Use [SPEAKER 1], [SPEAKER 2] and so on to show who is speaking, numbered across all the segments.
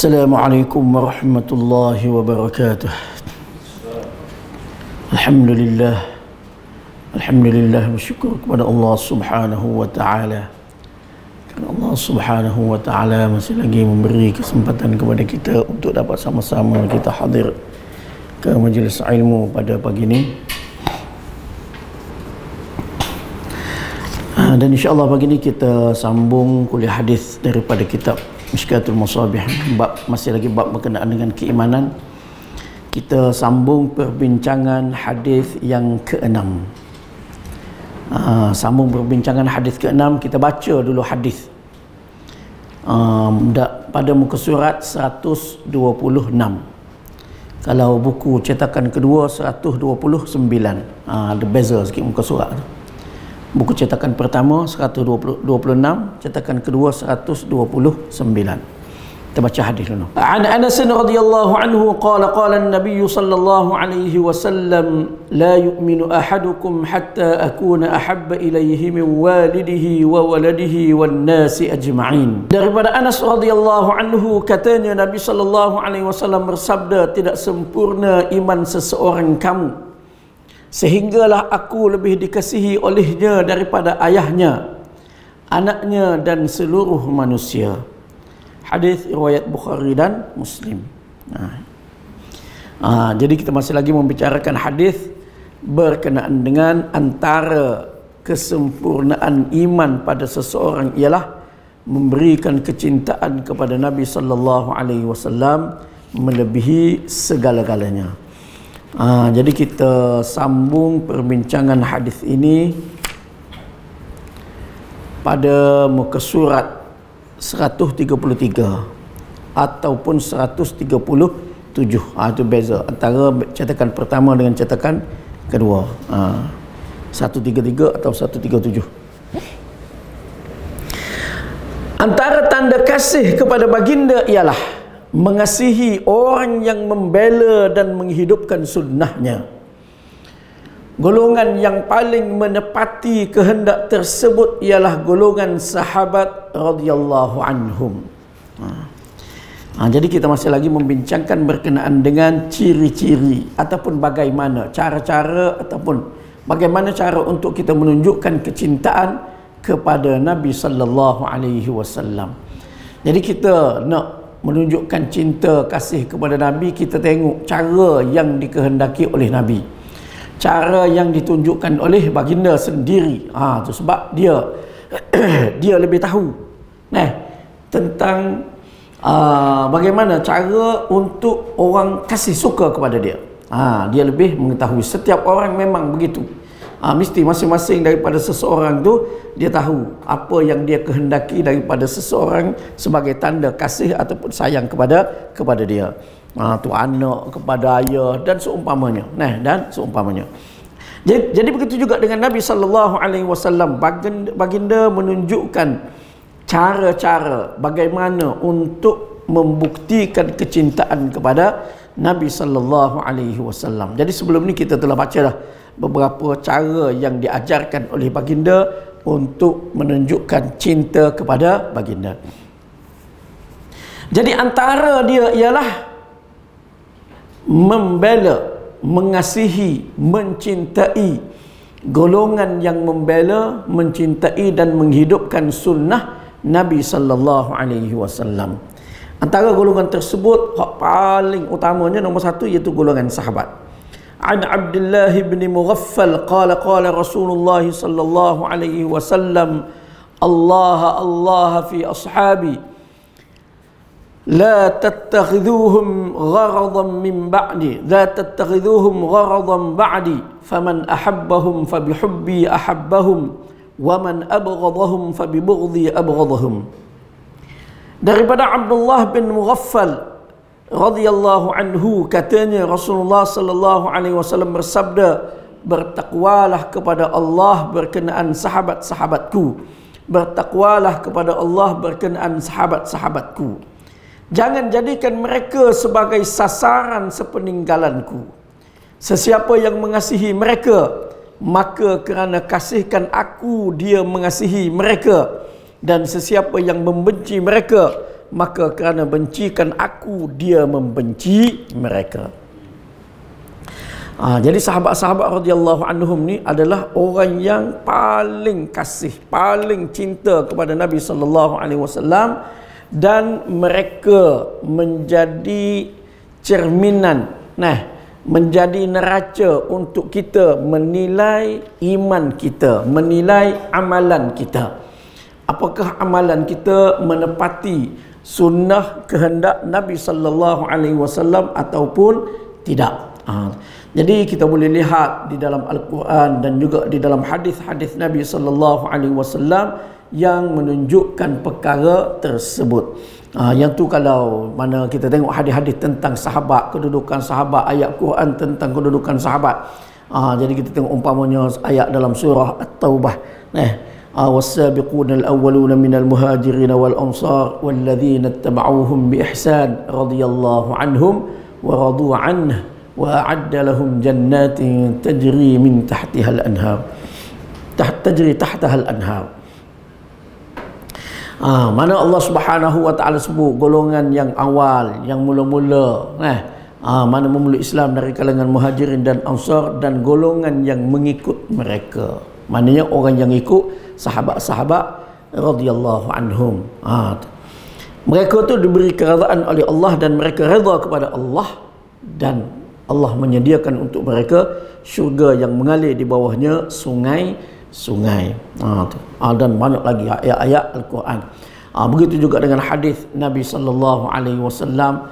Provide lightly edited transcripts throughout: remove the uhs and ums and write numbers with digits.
[SPEAKER 1] Assalamualaikum warahmatullahi wabarakatuh. Alhamdulillah bersyukur kepada Allah Subhanahu wa taala. Kerana Allah Subhanahu wa taala masih lagi memberi kesempatan kepada kita untuk dapat sama-sama kita hadir ke majlis ilmu pada pagi ini. Dan insya-Allah pagi ini kita sambung kuliah hadis daripada kitab Mishkatul Masabih, masih lagi bab berkenaan dengan keimanan. Kita sambung perbincangan hadis yang ke-6. Sambung perbincangan hadis ke-6, kita baca dulu hadis pada muka surat 126. Kalau buku cetakan kedua 129. Ada beza sikit muka surat tu. Buku cetakan pertama 126, cetakan kedua 129. Kita baca hadis dulu. An Anas radhiyallahu anhu qala an-nabiy sallallahu alaihi wasallam la yu'minu ahadukum hatta akuna ahabba ilayhi min walidihi wa waladihi wan nasi ajma'in. Daripada Anas radhiyallahu anhu, katanya Nabi sallallahu alaihi wasallam bersabda, tidak sempurna iman seseorang kamu sehinggalah aku lebih dikasihi olehnya daripada ayahnya, anaknya dan seluruh manusia. Hadis riwayat Bukhari dan Muslim. Jadi kita masih lagi membicarakan hadis berkenaan dengan antara kesempurnaan iman pada seseorang ialah memberikan kecintaan kepada Nabi sallallahu alaihi wasallam melebihi segala-galanya. Jadi kita sambung perbincangan hadis ini pada muka surat 133 ataupun 137. Itu beza antara cetakan pertama dengan cetakan kedua. 133 atau 137. Antara tanda kasih kepada baginda ialah mengasihi orang yang membela dan menghidupkan sunnahnya. Golongan yang paling menepati kehendak tersebut ialah golongan sahabat radhiyallahu anhum. Jadi kita masih lagi membincangkan berkenaan dengan ciri-ciri ataupun bagaimana cara-cara ataupun bagaimana cara untuk kita menunjukkan kecintaan kepada Nabi sallallahu alaihi wasallam. Jadi kita nak menunjukkan cinta kasih kepada Nabi, kita tengok cara yang dikehendaki oleh Nabi, cara yang ditunjukkan oleh baginda sendiri. Tu sebab dia dia lebih tahu tentang bagaimana cara untuk orang kasih suka kepada dia. Dia lebih mengetahui. Setiap orang memang begitu. Mesti masing-masing daripada seseorang tu dia tahu apa yang dia kehendaki daripada seseorang sebagai tanda kasih ataupun sayang kepada dia. Tu anak kepada ayah dan seumpamanya. Jadi begitu juga dengan Nabi sallallahu alaihi wasallam. Baginda menunjukkan cara-cara bagaimana untuk membuktikan kecintaan kepada Nabi sallallahu alaihi wasallam. Jadi sebelum ni kita telah baca dah beberapa cara yang diajarkan oleh baginda untuk menunjukkan cinta kepada baginda. Jadi antara dia ialah membela, mengasihi, mencintai golongan yang membela, mencintai dan menghidupkan sunnah Nabi sallallahu alaihi wasallam. Antara golongan tersebut paling utamanya nombor satu iaitu golongan sahabat. An Abdullah bin Mughaffal qala Rasulullah sallallahu alaihi wasallam, Allah fi ashabi la tattakhidhuhum gharadan ba'di faman ahabbahum fabihubbi ahabbahum wa man abghadahum fabibughdi abghadahum. Daripada Abdullah bin Mughaffal radhiyallahu anhu, katanya Rasulullah sallallahu alaihi wasallam bersabda, bertakwalah kepada Allah berkenaan sahabat-sahabatku, bertakwalah kepada Allah berkenaan sahabat-sahabatku, jangan jadikan mereka sebagai sasaran sepeninggalanku. Sesiapa yang mengasihi mereka, maka kerana kasihkan aku dia mengasihi mereka, dan sesiapa yang membenci mereka, maka kerana bencikan aku dia membenci mereka. Jadi sahabat-sahabat radhiyallahu anhum ni adalah orang yang paling kasih, paling cinta kepada Nabi sallallahu alaihi wasallam, dan mereka menjadi cerminan, menjadi neraca untuk kita menilai iman kita, menilai amalan kita. Apakah amalan kita menepati sunnah kehendak Nabi sallallahu alaihi wasallam ataupun tidak. Jadi kita boleh lihat di dalam Al-Quran dan juga di dalam hadis-hadis Nabi sallallahu alaihi wasallam yang menunjukkan perkara tersebut. Yang tu kalau mana kita tengok hadis-hadis tentang sahabat, kedudukan sahabat, ayat Quran tentang kedudukan sahabat. Jadi kita tengok umpamanya ayat dalam surah At-Taubah. والسابقون الأولون من المهاجرين والأنصار والذين اتبعوهم بإحسان رضي الله عنهم ورضوا عنه وأعد لهم جنات تجري من تحتها الأنهار تجري تحتها الأنهار. Mana Allah Subhanahu wa taala sebut golongan yang awal, yang mula-mula, mana memeluk Islam dari kalangan Muhajirin dan Ansar, dan golongan yang mengikut mereka. Maknanya orang yang ikut sahabat-sahabat radhiyallahu anhum. Mereka tu diberi keredaan oleh Allah dan mereka redha kepada Allah, dan Allah menyediakan untuk mereka syurga yang mengalir di bawahnya sungai-sungai. Dan banyak lagi ayat-ayat Al-Quran. Begitu juga dengan hadis Nabi sallallahu alaihi wasallam,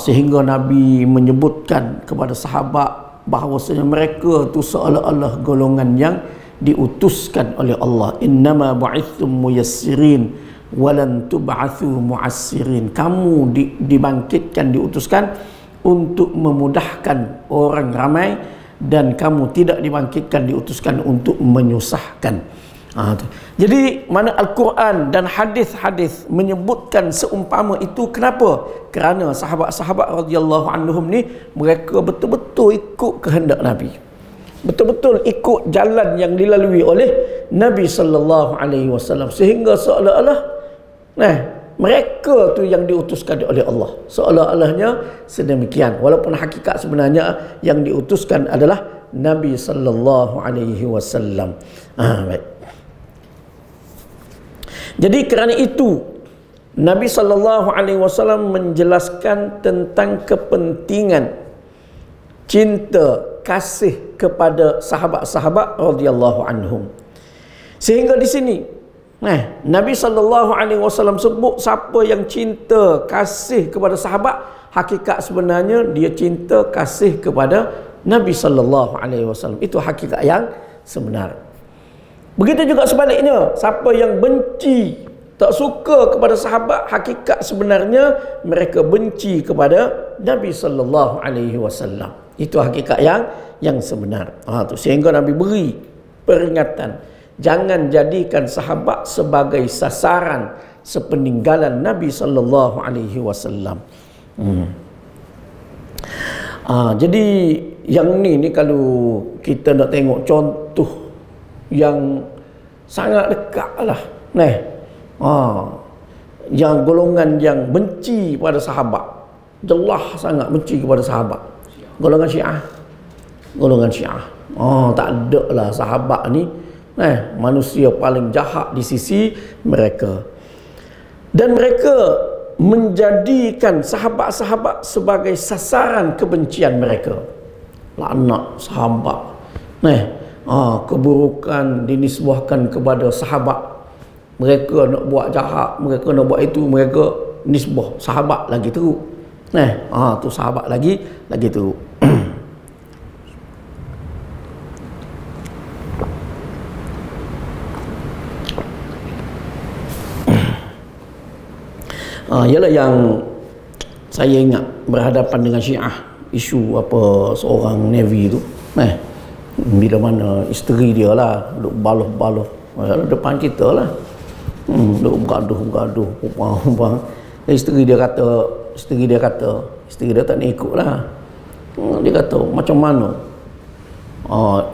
[SPEAKER 1] sehingga Nabi menyebutkan kepada sahabat bahawasanya mereka tu seolah-olah golongan yang diutuskan oleh Allah. Innama bu'ithum muyassirin walan tub'athu mu'assirin. Kamu dibangkitkan, diutuskan untuk memudahkan orang ramai, dan kamu tidak dibangkitkan, diutuskan untuk menyusahkan. Jadi mana Al-Quran dan hadis-hadis menyebutkan seumpama itu. Kenapa? Kerana sahabat-sahabat radhiyallahu anhum ni mereka betul-betul ikut kehendak Nabi, betul-betul ikut jalan yang dilalui oleh Nabi sallallahu alaihi wasallam, sehingga seolah-olah mereka tu yang diutuskan oleh Allah. Seolah-olahnya sedemikian, walaupun hakikat sebenarnya yang diutuskan adalah Nabi sallallahu alaihi wasallam. Baik. Jadi kerana itu Nabi sallallahu alaihi wasallam menjelaskan tentang kepentingan cinta, kasih kepada sahabat-sahabat radhiyallahu anhum. Sehingga di sini Nabi sallallahu alaihi wasallam sebut siapa yang cinta, kasih kepada sahabat, hakikat sebenarnya dia cinta, kasih kepada Nabi sallallahu alaihi wasallam. Itu hakikat yang sebenar. Begitu juga sebaliknya, siapa yang benci, tak suka kepada sahabat, hakikat sebenarnya mereka benci kepada Nabi sallallahu alaihi wasallam. Itu hakikat yang sebenar. Sehingga Nabi beri peringatan, jangan jadikan sahabat sebagai sasaran sepeninggalan Nabi sallallahu alaihi wasallam. Jadi yang ni kalau kita nak tengok contoh yang sangat dekat lah, yang golongan yang benci pada sahabat, jelas sangat benci kepada sahabat, golongan Syiah. Golongan Syiah, tak ada lah sahabat ni manusia paling jahat di sisi mereka, dan mereka menjadikan sahabat-sahabat sebagai sasaran kebencian mereka. Laknat sahabat, keburukan dinisbahkan kepada sahabat. Mereka nak buat jahat, mereka nak buat itu, mereka nisbah sahabat lagi teruk. Tu sahabat lagi teruk. Ialah yang saya ingat berhadapan dengan Syiah, isu apa seorang Navy tu, bila mana isteri dia lah duk baloh-baloh depan kita lah, duk bergaduh isteri dia tak nak ikut lah. Dia kata macam mana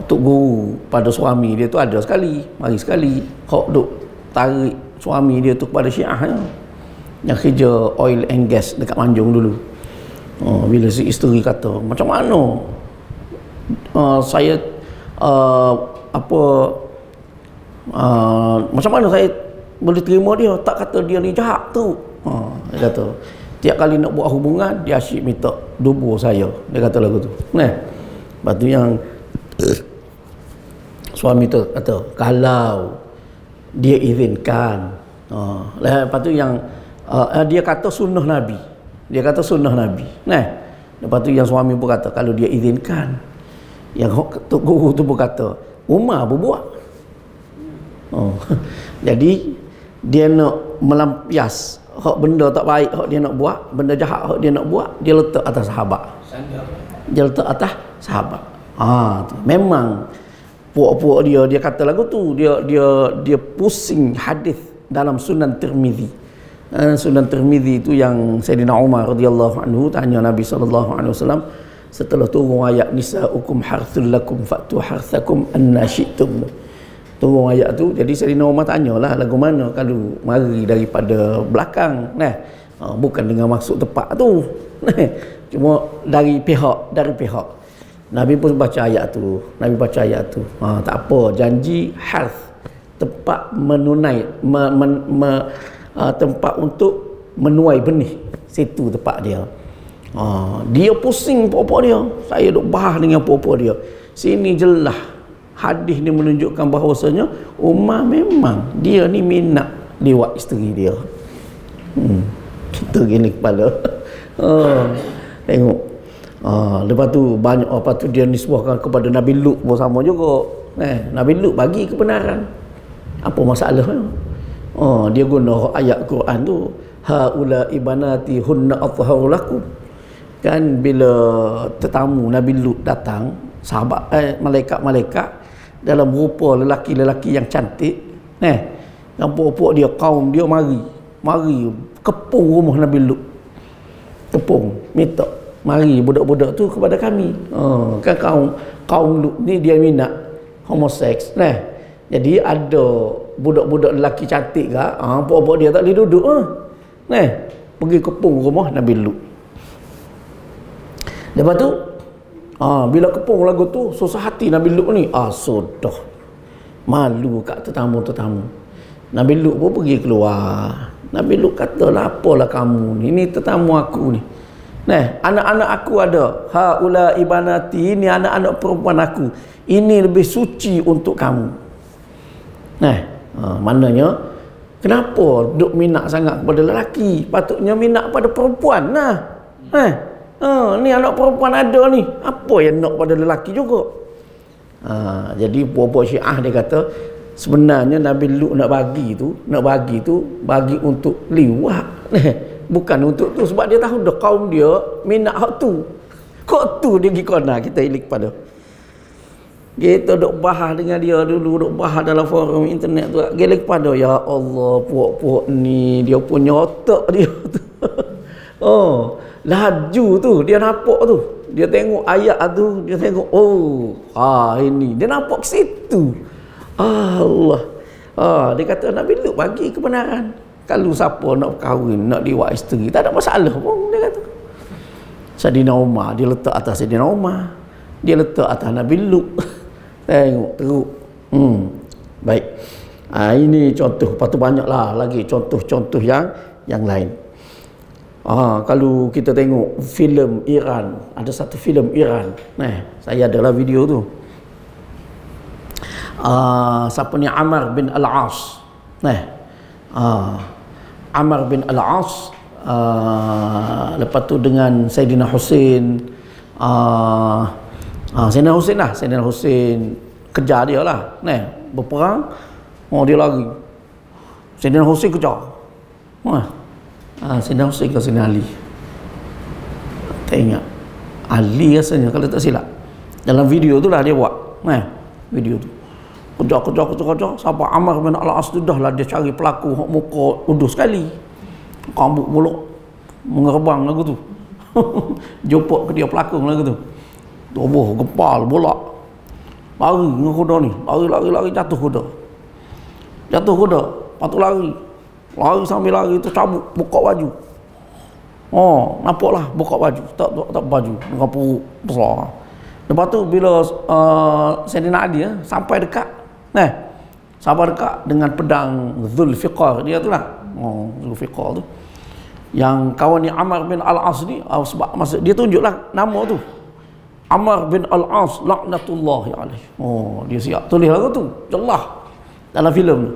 [SPEAKER 1] Tok Guru pada suami dia tu ada sekali, mari sekali hok duk tarik suami dia tu kepada Syiah. yang kerja oil and gas dekat Manjung dulu. Bila si isteri kata, macam mana saya macam mana saya boleh terima dia, tak kata dia ni jahat tu. Dia kata tiap kali nak buat hubungan dia asyik minta dubur saya, dia kata lagu tu. Lepas tu yang suami tu kata kalau dia izinkan. Lepas tu yang dia kata sunnah Nabi, dia kata sunnah Nabi. Lepas tu yang suami pun kata kalau dia izinkan. Yang guru tu pun kata Umar berbuat. Jadi dia nak melampias hak benda tak baik hak dia nak buat, benda jahat hak dia nak buat, dia letak atas sahabat. Dia letak atas sahabat. Memang puak-puak dia kata lagu tu, dia pusing hadis dalam Sunan Tirmizi. Sunan Tirmizi itu yang Sayyidina Umar radhiyallahu anhu tanya Nabi sallallahu alaihi wasallam setelah turun ayat nisaukum harthul lakum fa'tu harthakum anna syi'tum. Turun ayat tu, jadi Sayyidina Umar tanyalah lagu mana kalau mari daripada belakang, bukan dengan maksud tepat tu, cuma dari pihak Nabi pun baca ayat tu. Tak apa, janji harth, tempat menunai tempat untuk menuai benih, situ tempat dia. Dia pusing puak-puak dia, saya duk bahas dengan puak-puak dia. Sini jelas hadis ni menunjukkan bahawasanya Umar memang dia ni minat lewat isteri dia. Kita gini kepala. Tengok. Lepas tu banyak apa tu dia nisbahkan kepada Nabi Lut pun sama juga. Nabi Lut bagi kebenaran. Apa masalahnya? Dia guna ayat Quran tu, haula ibanati hunna athharu lakum. Kan bila tetamu Nabi Lut datang, sahabat malaikat-malaikat dalam rupa lelaki-lelaki yang cantik, dan puak-puak dia, kaum dia mari kepung rumah Nabi Lut, kepung minta mari budak-budak tu kepada kami. Kan kaum Lut ni dia minat homoseks, jadi ada budak-budak lelaki cantik ke, puak-puak dia tak boleh duduk, pergi kepung rumah Nabi Lut. Lepas tu bila kepung lagu tu, susah hati Nabi Lut ni. Sudah malu kat tetamu-tetamu. Nabi Lut pun pergi keluar. Nabi Lut kata lah, apalah kamu ni, ini tetamu aku ni. Anak-anak aku ada, haula ibanati, ini anak-anak perempuan aku, ini lebih suci untuk kamu. Maknanya kenapa duk minat sangat kepada lelaki, patutnya minat pada perempuan lah. Ni anak perempuan ada ni, apa yang nak pada lelaki juga. Jadi puak-puak Syiah dia kata sebenarnya Nabi Lut nak bagi tu bagi untuk liwat, bukan untuk tu, sebab dia tahu dah kaum dia minat hak tu. Kok tu dia pergi kona, kita ilik pada. Kita duk bahas dengan dia dulu, duk bahas dalam forum internet tu, ilik pada, ya Allah, puak-puak ni dia punya otak dia tu. Laju tu dia nampak tu, dia tengok ayat tu, dia tengok ini dia nampak ke situ. Allah. Dia kata Nabi Lut bagi kebenaran, kalau siapa nak kahwin, nak liwat isteri, tak ada masalah pun, dia kata. Sayyidina Umar dia letak atas Sayyidina Umar, dia letak atas Nabi Lut. Tengok teruk. Baik. Ini contoh, patut banyaklah lagi contoh-contoh yang lain. Kalau kita tengok filem Iran, ada satu filem Iran, saya adalah video tu, siapa ni, Ammar bin Al-As. Ammar bin Al-As, lepas tu dengan Sayyidina Husain, Sayyidina Husain kejar dia lah, berperang, dia lari, Sayyidina Husain kejar, Sayyidina Husain ke Sayyidina Ali, tak ingat, Ali rasanya kalau tak silap, dalam video tu lah dia buat, video tu kejar sampai Ammar bin Al-As tu dah lah dia cari pelaku, muka udus sekali, rambut muluk mengerbang lagu tu. Jumpa ke dia pelakon lagu tu, tubuh gempal bolak, lari dengan kuda ni, lari jatuh kuda, patut lari, Lari sambil lari tu cabut, buka baju. Oh, nampaklah buka baju. Tak baju, dengan perut besar. Lepas tu bila Sayyidina Ali sampai dekat, sampai dekat dengan pedang Zulfiqar dia tu lah. Oh, Zulfiqar tu. Yang kawan ni Amr bin Al-As ni, sebab masa dia tunjuklah nama tu. Amr bin Al-As laknatullahi alaih. Oh, dia siap tulis lagu tu. Jelas dalam filem tu.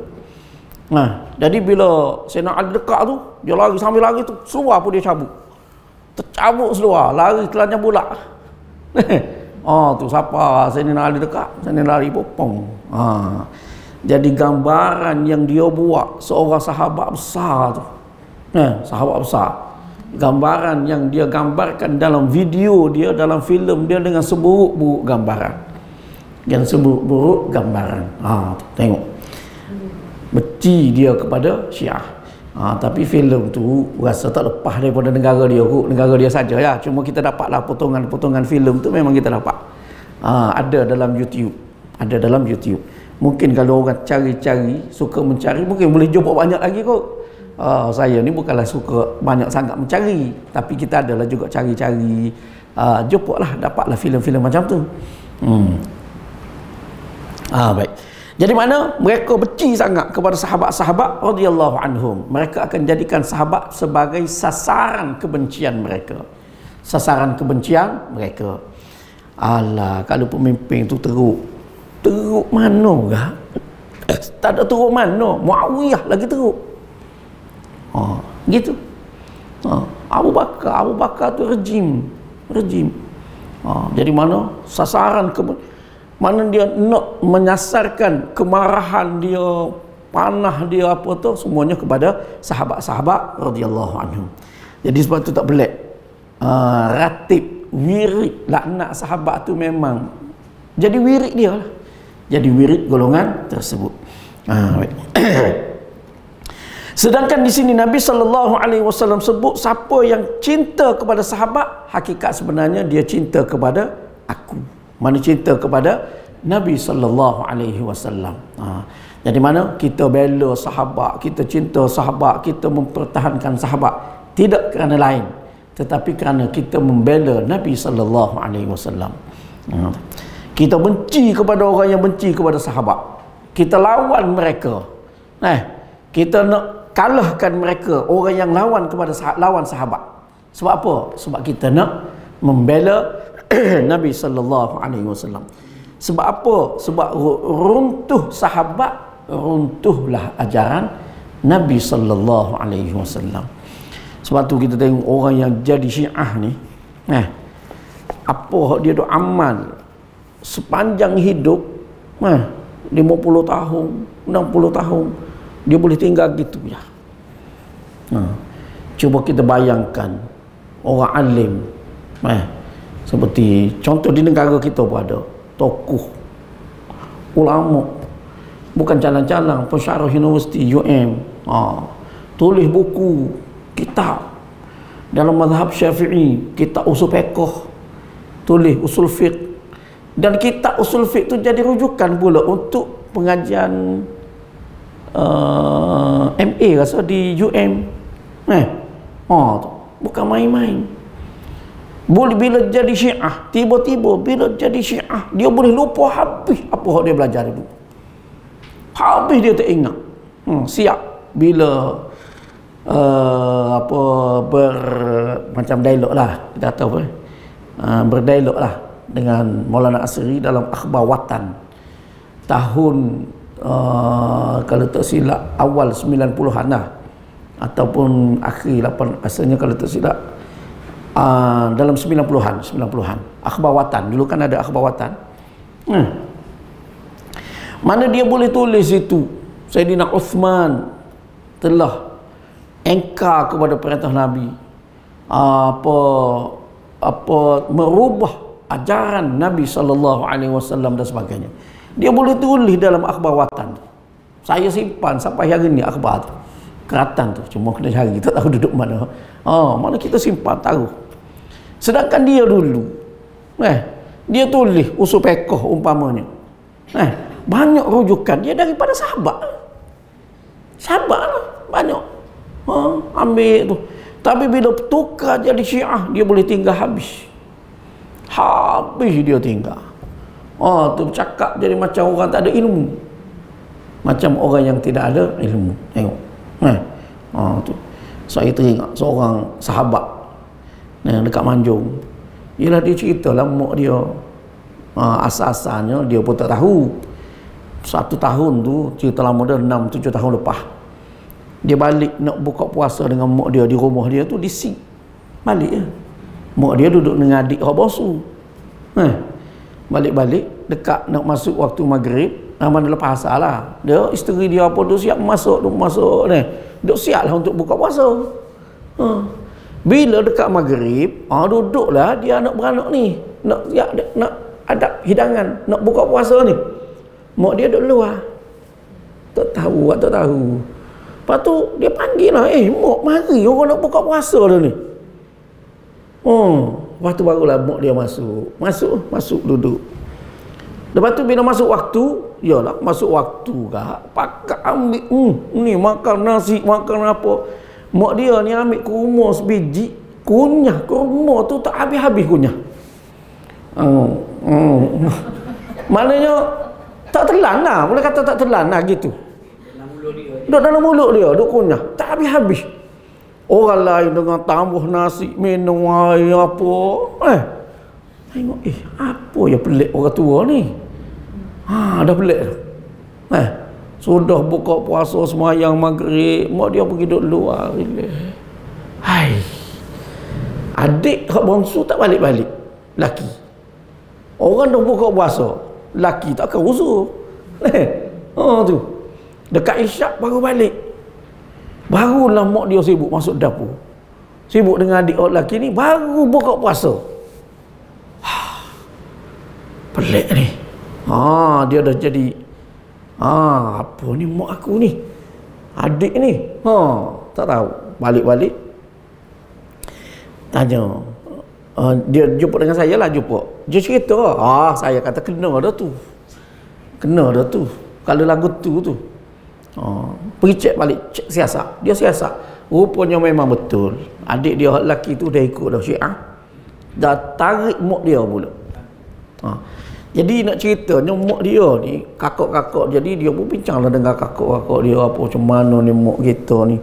[SPEAKER 1] Nah, jadi bila Sayyidina Ali dekat tu, dia lari sambil lari tu, seluar pun dia cabut. Tercabut seluar, lari telanjang bulat. Oh, tu siapa Sayyidina Ali dekat, Sayyidina Ali popong. Jadi gambaran yang dia buat seorang sahabat besar tu. Sahabat besar. Gambaran yang dia gambarkan dalam video dia, dalam filem dia dengan seburuk-buruk gambaran. Yang seburuk-buruk gambaran. Tengok. Beci dia kepada Syiah. Tapi filem tu rasa tak lepas daripada negara dia kot. Negara dia saja ya. Cuma kita dapatlah potongan-potongan filem tu memang kita dapat. Ada dalam YouTube. Ada dalam YouTube. Mungkin kalau orang cari-cari, suka mencari, mungkin boleh jumpa banyak lagi kot. Saya ni bukanlah suka banyak sangat mencari, tapi kita adalah juga cari-cari, jumpalah, dapatlah filem-filem macam tu. Baik. Jadi mana mereka benci sangat kepada sahabat-sahabat radhiyallahu anhum. Mereka akan jadikan sahabat sebagai sasaran kebencian mereka. Sasaran kebencian mereka. Alah, kalau pemimpin tu teruk mana kah? Tak ada teruk mana. Muawiyah lagi teruk. Gitu. Abu Bakar tu rejim. Jadi mana sasaran mana dia nak menyasarkan kemarahan dia, panah dia apa tu semuanya kepada sahabat-sahabat radhiyallahu anhum. Jadi sebab tu tak pelik. Ratib wirid laknat sahabat tu memang jadi wirid dia lah. Jadi wirid golongan tersebut. Baik. Sedangkan di sini Nabi SAW sebut siapa yang cinta kepada sahabat, hakikat sebenarnya dia cinta kepada aku. Mana cinta kepada Nabi SAW. Jadi mana kita bela sahabat, kita cinta sahabat, kita mempertahankan sahabat, tidak kerana lain, tetapi kerana kita membela Nabi SAW. Kita benci kepada orang yang benci kepada sahabat, kita lawan mereka. Kita nak kalahkan mereka, orang yang lawan kepada lawan sahabat. Sebab apa? Sebab kita nak membela Nabi SAW. Sebab apa? Sebab runtuh sahabat, runtuhlah ajaran Nabi SAW. Sebab tu kita tengok orang yang jadi Syiah ni, apa dia duk amal sepanjang hidup, 50 tahun, 60 tahun, dia boleh tinggal gitu ya. Cuba kita bayangkan orang alim, seperti contoh di negara kita pun ada tokoh ulama, bukan calang-calang, pensyarah universiti UM, tulis buku, kitab dalam mazhab Syafi'i, kitab usul fiqh, tulis usul fiqh, dan kitab usul fiqh tu jadi rujukan pula untuk pengajian MA rasa di UM. Bukan main-main. Boleh bila jadi Syiah, tiba-tiba bila jadi Syiah, dia boleh lupa habis apa yang dia belajar dulu. Habis dia tak ingat. Siap bila macam dialog lah, kita kata apa, berdialog lah dengan Maulana Asri dalam Akhbar Watan tahun kalau tak silap awal 90-an lah, ataupun akhir 8, asalnya kalau tak silap dalam 90-an Akhbar Watan. Dulu kan ada Akhbar Watan. Mana dia boleh tulis itu Sayyidina Uthman telah engkar kepada perintah Nabi, merubah ajaran Nabi SAW dan sebagainya. Dia boleh tulis dalam Akhbar Watan. Saya simpan sampai hari ni akhbar tu, keratan tu, cuma kena cari, tak tahu duduk mana. Mana kita simpan tahu. Sedangkan dia dulu dia tulis usul fiqh umpamanya, banyak rujukan dia daripada sahabat lah, banyak. ambil tu. Tapi bila tukar jadi Syiah, dia boleh tinggal habis. Habis dia tinggal. Tu cakap jadi macam orang tak ada ilmu. Macam orang yang tidak ada ilmu. Tengok. Tu. Saya teringat seorang sahabat dekat Manjung. Ialah dia ceritalah mak dia. Asal-asalnya dia pun tak tahu. 1 tahun tu, cerita lama dah 6-7 tahun lepas. Dia balik nak buka puasa dengan mak dia di rumah dia tu, disik balik ya. Mak dia duduk dengan adik orang bosu. Balik-balik dekat nak masuk waktu maghrib, mana lepas asal lah. Dia isteri dia apa tu siap masuk ni. Duk siap lah untuk buka puasa. Bila dekat maghrib, duduklah dia anak beranak ni. Nak ada hidangan, nak buka puasa ni. Mak dia duduk luar. Tak tahu. Lepas tu dia panggil lah, mak mari orang nak buka puasa dah ni. Lepas tu barulah mak dia masuk duduk. Lepas tu bila masuk waktu, yalah masuk waktu kah, pakat ambil ni makan nasi, makan apa. Mak dia ni ambil kurma sebiji, kunyah kurma tu tak habis-habis kunyah. Maknanya tak telan lah, boleh kata tak telan lah gitu. Duduk dalam mulut dia, duduk kunyah, tak habis-habis. Orang lain dengan tambah nasi, minum air apa. Tengok, apa yang pelik orang tua ni? Dah pelik tu. Sudah buka puasa semayang maghrib, mak dia pergi duduk luar. Adik hak bongsu tak balik-balik. Laki. Orang dah buka puasa, laki tak akan uzur. Tu. Dekat isyak baru balik. Barulah mak dia sibuk masuk dapur. Sibuk dengan adik orang lelaki ni, baru buka puasa. Pelik ni. Dia dah jadi apa ni mak aku ni? Adik ni. Tak tahu. Balik-balik tanya. Dia jumpa dengan saya lah, dia cerita. Saya kata kena dah tu. Kalau lagu tu. Pergi cek balik, cek siasat. Dia siasat. Rupanya memang betul. Adik dia lelaki tu dah ikut dah Syiah. Dah tarik mak dia pula. Jadi nak ceritanya mak dia ni, kakak-kakak, jadi dia pun bincanglah dengan kakak-kakak dia apa macam mana ni mak kita ni.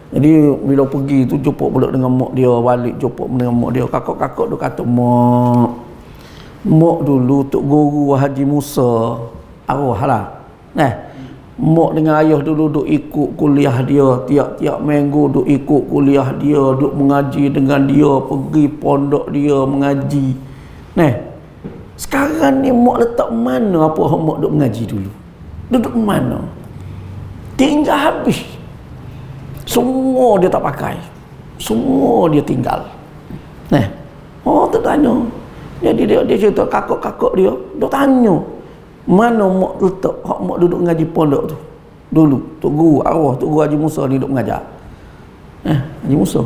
[SPEAKER 1] Jadi bila pergi tu jumpa pula dengan mak dia, balik jumpa dengan mak dia. Kakak-kakak tu kata, mak dulu Tok Guru Haji Musa arwah lah. Mak dengan ayah dulu duk ikut kuliah dia, tiap-tiap minggu duk ikut kuliah dia, duk mengaji dengan dia, pergi pondok dia mengaji. Sekarang ni mak letak mana apa mak duk mengaji dulu? Duduk mana? Tinggal habis. Semua dia tak pakai. Semua dia tinggal. Tertanya. Jadi dia cerita kakak-kakak dia tanya, mana mak letak hak mak duduk mengaji pondok tu dulu? Tok Guru arwah Tok Guru Haji Musa ni duduk mengajar. Haji Musa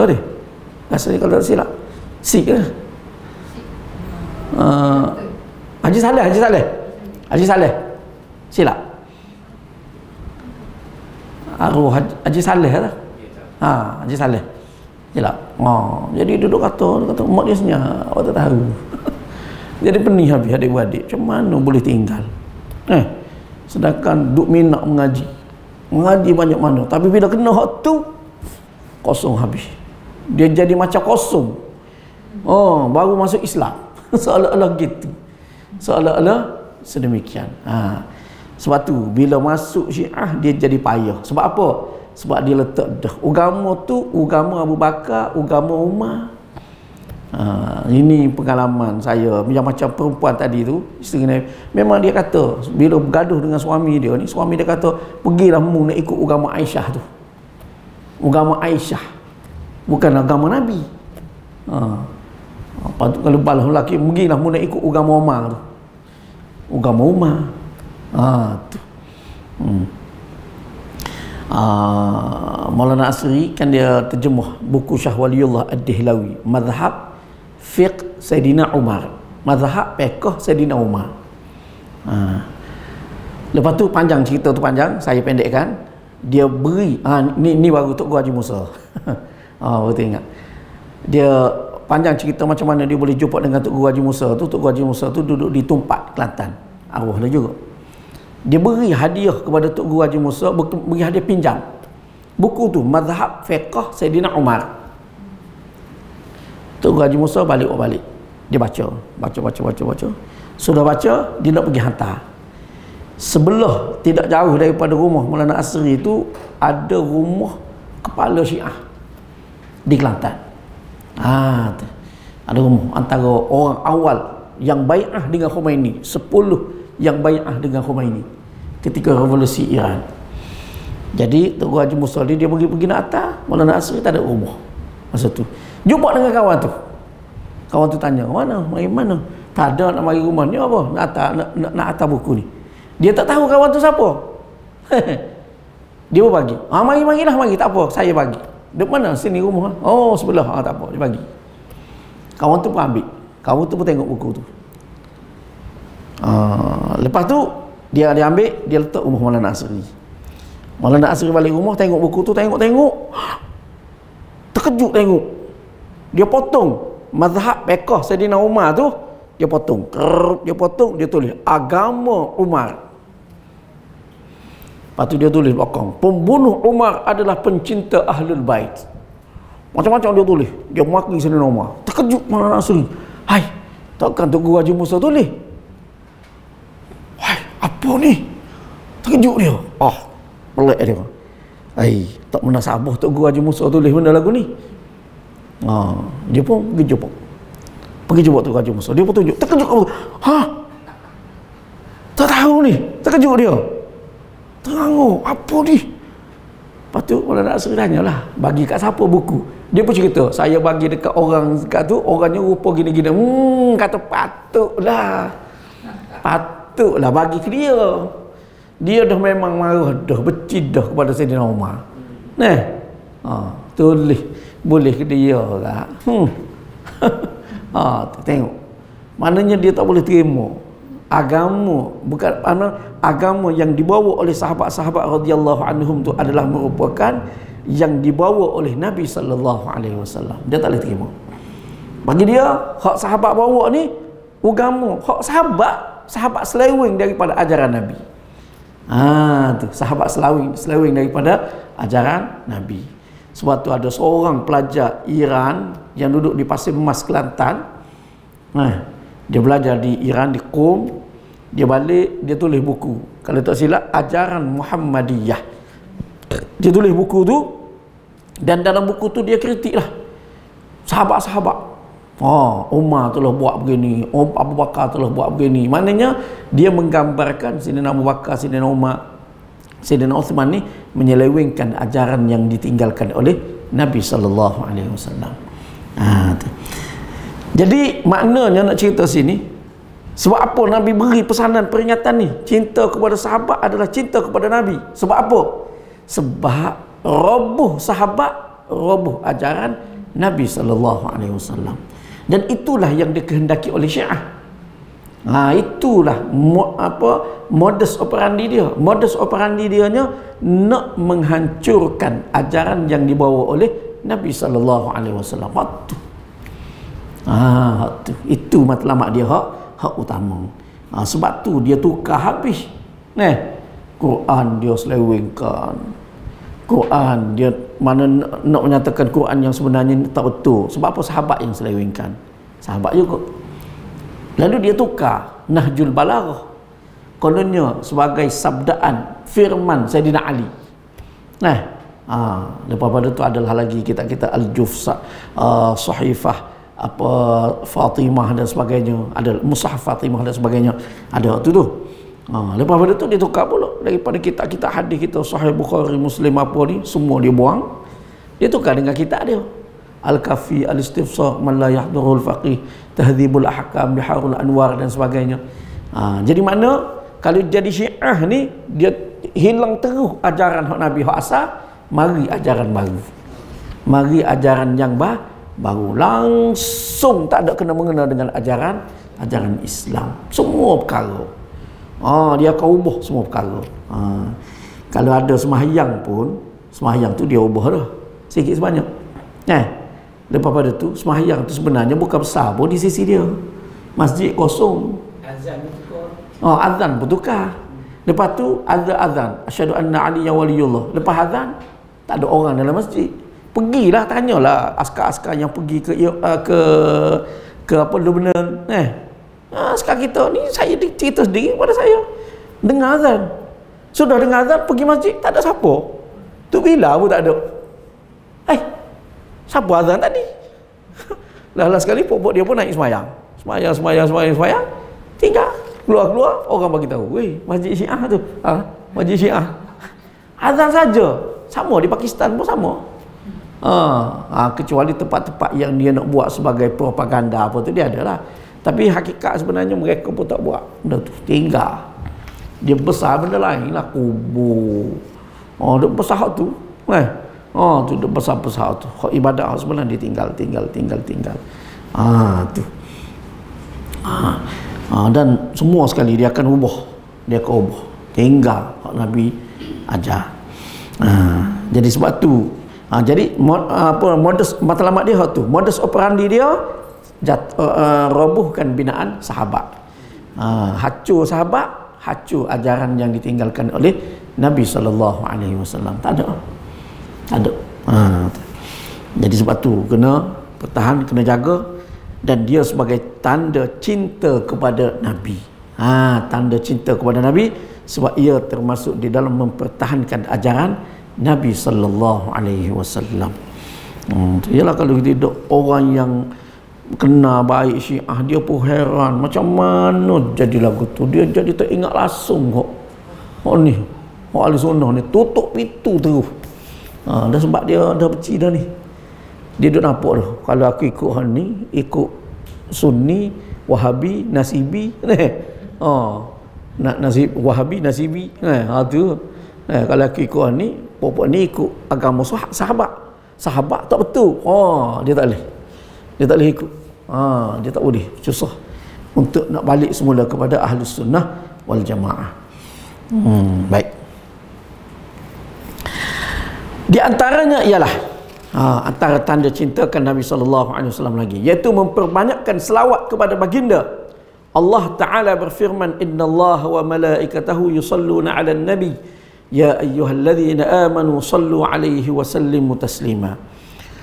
[SPEAKER 1] dia rasanya kalau tak silap Sik ke Haji Saleh silap arwah Haji Saleh lah. Haji Saleh silap. Jadi duduk kata mak dia senyap, awak tak tahu. Jadi pening habis adik-beradik, macam mana boleh tinggal? Sedangkan duk minat mengaji banyak mana, tapi bila kena hak tu kosong habis. Dia jadi macam kosong. Baru masuk Islam. Seolah-olah gitu. Seolah-olah sedemikian. Sebab tu bila masuk Syiah dia jadi payah. Sebab apa? Sebab dia letak dah agama tu, agama Abu Bakar, agama Umar. Ini pengalaman saya. Macam perempuan tadi tu, isteri Nabi, memang dia kata bila bergaduh dengan suami dia ni, suami dia kata pergilah mu nak ikut agama Aisyah tu. Agama Aisyah, bukan agama Nabi. Apa tu kalau balas lelaki, pergilah mu nak ikut agama Umar tu. Agama Umar. Tu. Maulana Asri kan dia terjemah buku Syah Waliullah Ad-Dihlawi, mazhab fiqh Sayyidina Umar, mazhab fiqh Sayyidina Umar. Lepas tu panjang cerita tu, panjang, saya pendekkan. dia beri ni baru Tok Guru Haji Musa. Betul ingat. Dia panjang cerita macam mana dia boleh jumpa dengan Tok Guru Haji Musa tu. Tok Guru Haji Musa tu duduk di Tumpat, Kelantan. Arwah dia juga. Dia beri hadiah kepada Tok Guru Haji Musa, beri hadiah pinjam buku tu, Mazhab Fiqh Sayyidina Umar. Tok Guru Haji Musa balik. Dia baca. Sudah baca, dia nak pergi hantar. Sebelah, tidak jauh daripada rumah Maulana Asri itu, ada rumah kepala Syiah di Kelantan. Ada rumah antara orang awal yang bai'ah dengan Khomeini, 10 yang bai'ah dengan Khomeini ketika revolusi Iran. Jadi Tok Guru Haji Musa dia pergi nak hantar, Maulana Asri tak ada rumah masa tu. Jumpa dengan kawan tu. Kawan tu tanya, mari mana? Tak ada, nak mari rumah ni apa? Nak hantar buku ni. Dia tak tahu kawan tu siapa. Dia pun bagi. Marilah, tak apa, saya bagi. Dek mana? Sini rumah. Oh, sebelah. Tak apa, dia bagi. Kawan tu pun ambil. Kawan tu pun tengok buku tu. Lepas tu dia ambil, dia letak rumah Maulana Asri. Maulana Asri balik rumah, tengok buku tu, tengok. Terkejut tengok. Dia potong Mazhab Fiqh Sayyidina Umar tu, dia potong. Dia tulis agama Umar. Lepas tu dia tulis belakang, pembunuh Umar adalah pencinta Ahlul Bait. Macam-macam dia tulis. Dia maki Sayyidina Umar. Terkejut Maulana Asri. Hai, takkan Tok Guru Haji Musa tulis? Hai, apa ni? Terkejut dia. Pelik dia. Tak pernah sabar Tok Guru Haji Musa tulis benda lagu ni. Dia pun pergi jumpa Tok Guru Haji Musa. Dia pun tunjuk. Terkejut. Tak tahu ni. Terkejut dia. Teranggu, apa ni? Lepas tu Maulana Asri tanyalah, bagi kat siapa buku? Dia pun cerita, saya bagi dekat orang kat tu, orangnya rupa gini-gini. Kata patutlah bagi ke dia. Dia dah memang marah dah, benci dah kepada Sayyidina Umar. Tulis boleh ke dia lah. Tengok. Maknanya dia tak boleh terima agama, bukan agama yang dibawa oleh sahabat-sahabat radhiyallahu anhum tu adalah merupakan yang dibawa oleh Nabi sallallahu alaihi wasallam. Dia tak boleh terima. Bagi dia, hak sahabat bawa ni agama, hak sahabat seleweng daripada ajaran Nabi. Tu sahabat seleweng daripada ajaran Nabi. Sebab tu ada seorang pelajar Iran yang duduk di Pasir Mas, Kelantan. Dia belajar di Iran, di Qom. Dia balik, dia tulis buku. Kalau tak silap, Ajaran Muhammadiyah. Dia tulis buku tu, dan dalam buku tu dia kritik lah sahabat-sahabat. Umar telah buat begini, Abu Bakar telah buat begini. Maknanya dia menggambarkan Sayyidina Abu Bakar, Sayyidina Umar, Sayyidina Uthman ni menyelewengkan ajaran yang ditinggalkan oleh Nabi SAW. Jadi maknanya nak cerita sini, sebab apa Nabi beri pesanan peringatan ni? Cinta kepada sahabat adalah cinta kepada Nabi. Sebab apa? Sebab roboh sahabat, roboh ajaran Nabi SAW. Dan itulah yang dikehendaki oleh Syiah. Itulah modus operandi dia. Modus operandi dia nak menghancurkan ajaran yang dibawa oleh Nabi SAW. Itu matlamat dia, hak utama. Sebab tu dia tukar habis. Quran dia selewengkan. Quran dia mana nak menyatakan Quran yang sebenarnya tak betul. Sebab apa? Sahabat yang selewengkan. Sahabat juga. Lalu dia tukar Nahjul Balaghah, kononnya sebagai sabdaan firman Sayyidina Ali. Lepas pada tu adalah lagi kita Al-Jufsa, Sahifah Fatimah dan sebagainya, ada Mushaf Fatimah dan sebagainya, ada tu. Lepas pada tu dia tukar pula daripada kitab-kitab hadis kita Sahih Bukhari, Muslim apa ni, semua dia buang. Dia tukar dengan kitab dia Al-Kafi, Al-Istifsar, Man la yahdurul faqih, Tahdhibul Ahkam, Biharul Anwar dan sebagainya. Jadi mana kalau jadi Syiah ni dia hilang terus ajaran hak Nabi hak asal, mari ajaran baru. Mari ajaran yang baru, langsung tak ada kena mengena dengan ajaran Islam. Semua perkara dia akan ubah semua perkara. Kalau ada sembahyang pun, sembahyang tu dia ubah dah sikit sebanyak. Lepas pada tu sembahyang tu sebenarnya bukan besar pun di sisi dia. Masjid kosong.
[SPEAKER 2] Azan bertukar.
[SPEAKER 1] Azan bertukar. Lepas tu azan, asyhadu anna aliyyan waliyullah. Lepas azan tak ada orang dalam masjid. Pergilah tanyalah askar-askar yang pergi ke apa Lebanon. Askar kita ni, saya cerita sendiri pada saya. Dengar azan. Sudah dengar azan pergi masjid tak ada siapa. Tu bila pun tak ada. Siapa azan tadi? Lah sekali pokok dia pun naik sembahyang. Sembahyang. Tinggal keluar orang bagi tahu, "Weh, masjid Syiah tu." Masjid Syiah. Azan saja. Sama di Pakistan pun sama. Kecuali tempat-tempat yang dia nak buat sebagai propaganda apa tu dia adalah. Tapi hakikat sebenarnya mereka pun tak buat benda tu. Tinggal. Dia besar benda lain lah, kubur. Dia besar tu. Tu dia besar-besar tu. Hak ibadah sebenarnya dia tinggal. Tu. Dan semua sekali dia akan ubah. Tinggal hak Nabi ajar. Jadi sebab tu jadi modus matlamat dia tu, modus operandi dia robohkan binaan sahabat. Hancur sahabat, hancur ajaran yang ditinggalkan oleh Nabi SAW. Tak ada. Jadi sebab tu kena pertahan, kena jaga, dan dia sebagai tanda cinta kepada Nabi. Tanda cinta kepada Nabi sebab ia termasuk di dalam mempertahankan ajaran Nabi sallallahu alaihi wasallam. Yalah kalau tidak orang yang kena baik Syiah dia pun heran macam mana jadi lagu tu. Dia jadi teringat langsung kok. Ni ahli sunnah ni tutup pintu terus. Dah sebab dia dah benci dah ni. Dia dah nampak dah kalau aku ikut hang ni, ikut Sunni, Wahabi, Nasibi Nasib Wahabi, Nasibi. Tu. Kalau aku ikut hang ni, pokok ni ikut agama sahabat tak betul. Dia tak boleh ikut. Dia tak boleh, susah untuk nak balik semula kepada Ahlus Sunnah wal Jamaah. Baik. Di antaranya ialah antara tanda cintakan Nabi SAW lagi, iaitu memperbanyakkan selawat kepada baginda. Allah Ta'ala berfirman, innallaha wa malaikatahu yusalluna 'alan nabi ya ayyuhalladzina amanu sallu 'alaihi wa sallimu taslima.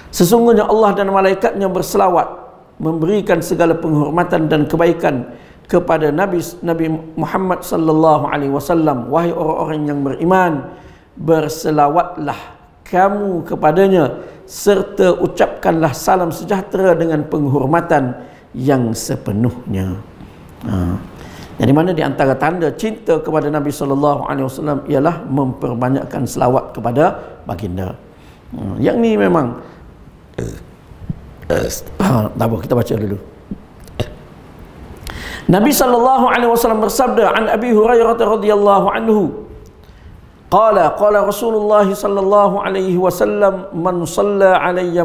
[SPEAKER 1] Sesungguhnya Allah dan malaikatnya berselawat, memberikan segala penghormatan dan kebaikan kepada Nabi Muhammad sallallahu alaihi wasallam. Wahai orang-orang yang beriman, berselawatlah kamu kepadanya serta ucapkanlah salam sejahtera dengan penghormatan yang sepenuhnya. Jadi mana di antara tanda cinta kepada Nabi sallallahu alaihi wasallam ialah memperbanyakkan selawat kepada baginda. Yang ni memang tak apa, kita baca dulu. Nabi sallallahu alaihi wasallam bersabda an Abi Hurairah radhiyallahu anhu qala Rasulullah sallallahu alaihi wasallam man shalla alayya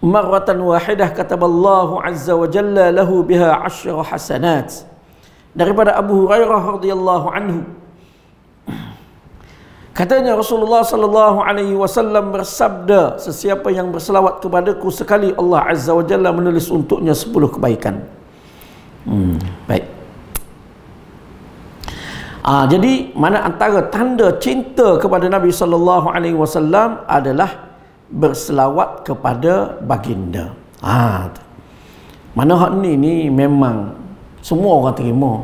[SPEAKER 1] marratan wahidah kataballahu azza wa jalla lahu biha 10 hasanat. Daripada Abu Hurairah radhiyallahu anhu, katanya Rasulullah sallallahu alaihi wasallam bersabda, sesiapa yang berselawat kepadaku sekali, Allah azza wa jalla menulis untuknya 10 kebaikan. Baik. Jadi mana antara tanda cinta kepada Nabi sallallahu alaihi wasallam adalah berselawat kepada baginda. Mana hak ni memang semua orang terima.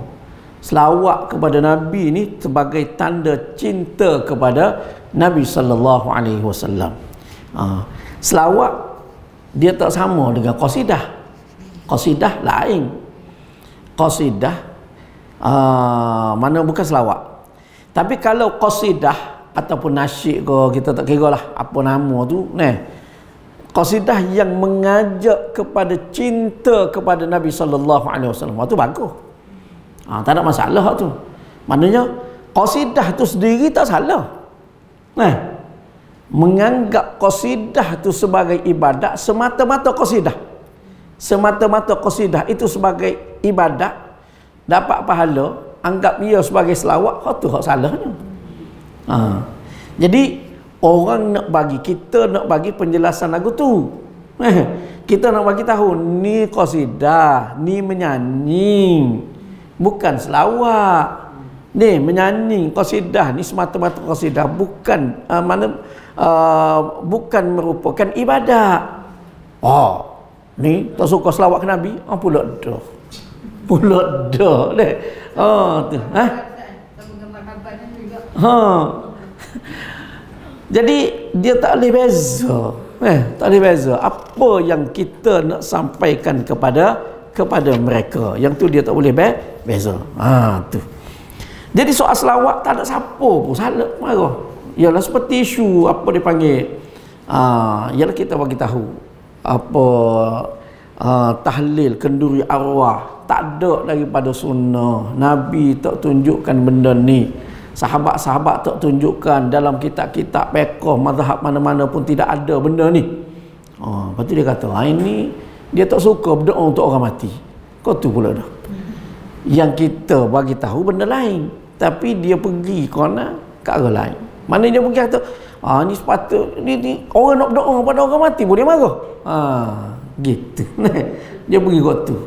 [SPEAKER 1] Selawat kepada Nabi ni sebagai tanda cinta kepada Nabi sallallahu alaihi wasallam. Selawat dia tak sama dengan qasidah. Qasidah lain. Qasidah mana bukan selawat. Tapi kalau qasidah ataupun nasyid ke, kita tak kira lah apa nama tu, qasidah yang mengajak kepada cinta kepada Nabi sallallahu alaihi wasallam, itu bagus. Tak ada masalah tu. Maknanya qasidah tu sendiri tak salah. Menganggap qasidah tu sebagai ibadat, semata-mata qasidah itu sebagai ibadat, dapat pahala, anggap ia sebagai selawat, tu hak salahnya. Jadi orang nak bagi, kita nak bagi penjelasan lagu tu. Kita nak bagi tahu ni qasidah, ni menyanyi, bukan selawat. Ni menyanyi qasidah ni semata-mata qasidah, bukan bukan merupakan ibadat. Ni tak suka selawat ke Nabi, pula dah. Pula dah deh. Tu. Jadi dia tak boleh beza. Tak boleh beza apa yang kita nak sampaikan kepada mereka. Yang tu dia tak boleh beza. Tu. Jadi soal selawat tak ada siapa pun salah marah. Ialah seperti isu apa dia panggil. Ialah kita bagi tahu apa tahlil kenduri arwah tak ada daripada sunnah. Nabi tak tunjukkan benda ni. Sahabat-sahabat tak tunjukkan, dalam kitab-kitab fiqh mazhab mana-mana pun tidak ada benda ni. Lepas tu dia kata, ini dia tak suka berdoa untuk orang mati. Kau tu pula dah. Yang kita bagi tahu benda lain, tapi dia pergi kerana ke arah lain. Mana dia pergi kata, ni sepatut ni orang nak berdoa pada orang mati pun dia marah. Gitu. Dia pergi kat tu.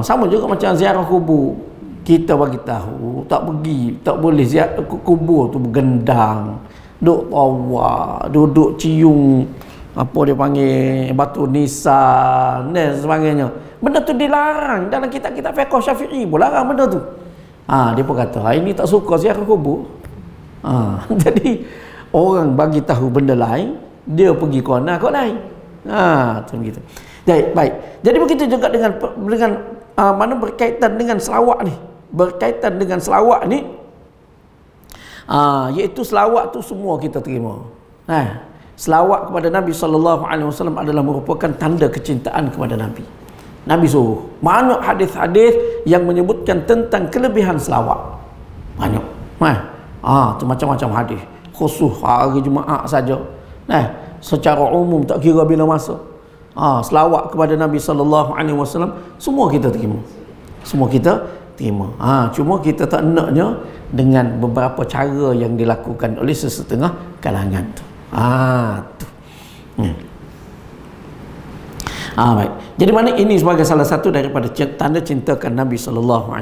[SPEAKER 1] Sama juga macam ziarah kubur. Kita bagi tahu tak pergi, tak boleh ziarah kubur tu bergendang, duduk tawa, duduk cium apa dia panggil batu nisan dan sebagainya. Benda tu dilarang dalam kitab-kitab fiqh Syafi'i pun larang benda tu. Dia pun kata ini tak suka ziarah kubur. Jadi orang bagi tahu benda lain, dia pergi kona kau lain. Tu begitu. Baik. Jadi begitu juga dengan mana berkaitan dengan selawat ni. Berkaitan dengan selawat ni, iaitu selawat tu semua kita terima. Selawat kepada Nabi SAW adalah merupakan tanda kecintaan kepada Nabi. Nabi suruh. Banyak hadis-hadis yang menyebutkan tentang kelebihan selawat. Banyak. Tu macam-macam hadis. Khusus hari Jumaat saja. Secara umum tak kira bila masa. Selawat kepada Nabi SAW semua kita terima. Semua kita terima. Cuma kita tak naknya dengan beberapa cara yang dilakukan oleh sesetengah kalangan tu. Tu. Baik. Jadi mana ini sebagai salah satu daripada tanda cintakan Nabi SAW.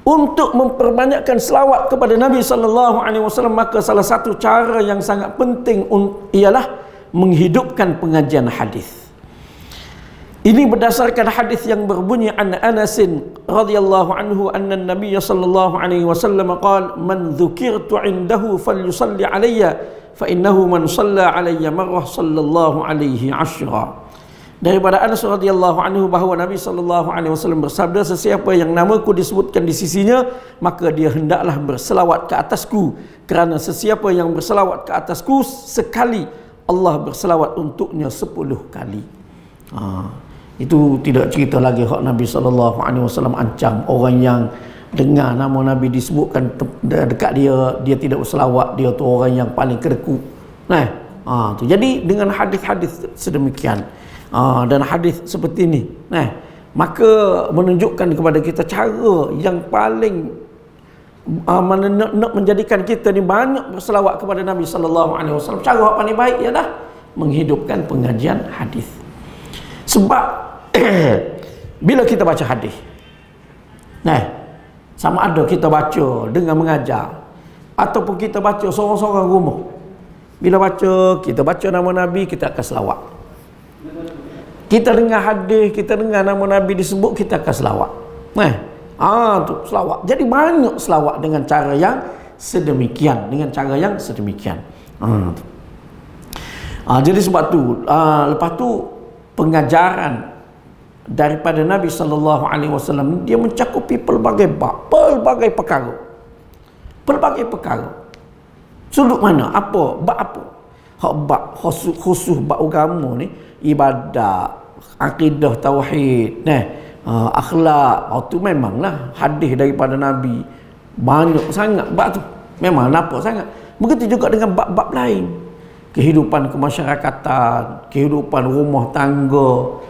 [SPEAKER 1] Untuk memperbanyakkan selawat kepada Nabi SAW, maka salah satu cara yang sangat penting ialah menghidupkan pengajian hadis. Ini berdasarkan hadis yang berbunyi an Anas radhiyallahu anhu anna an-nabiy sallallahu alaihi wasallam qala man dzukirtu indahu falyusalli alayya fa innahu man shalla alayya marrah sallallahu alaihi ashra. Daripada Anas radhiyallahu anhu bahawa Nabi sallallahu alaihi wasallam bersabda, sesiapa yang namaku disebutkan di sisinya maka dia hendaklah berselawat ke atasku, kerana sesiapa yang berselawat ke atasku sekali Allah berselawat untuknya 10 kali. Itu tidak cerita lagi hak Nabi SAW ancam orang yang dengar nama Nabi disebutkan dekat dia tidak berselawat, dia tu orang yang paling kedekut. Tu. Jadi dengan hadis-hadis sedemikian dan hadis seperti ini, maka menunjukkan kepada kita cara yang paling nak menjadikan kita ni banyak berselawat kepada Nabi SAW. Cara yang paling baik ialah menghidupkan pengajian hadis. Sebab bila kita baca hadis, sama ada kita baca dengan mengajar ataupun kita baca seorang-seorang rumah. Bila baca, kita baca nama Nabi, kita akan selawat. Kita dengar hadis, kita dengar nama Nabi disebut, kita akan selawat. Tu selawat. Jadi banyak selawat dengan cara yang sedemikian, jadi sebab tu lepas tu pengajaran daripada Nabi SAW dia mencakupi pelbagai perkara. Sudut mana? Apa? Bab apa? Hak bab khusus bab agama ni, ibadat, akidah, tauhid, akhlak. Tu memanglah hadis daripada Nabi banyak sangat bab tu. Memang nampak sangat. Begitu juga dengan bab-bab lain. Kehidupan kemasyarakatan, kehidupan rumah tangga.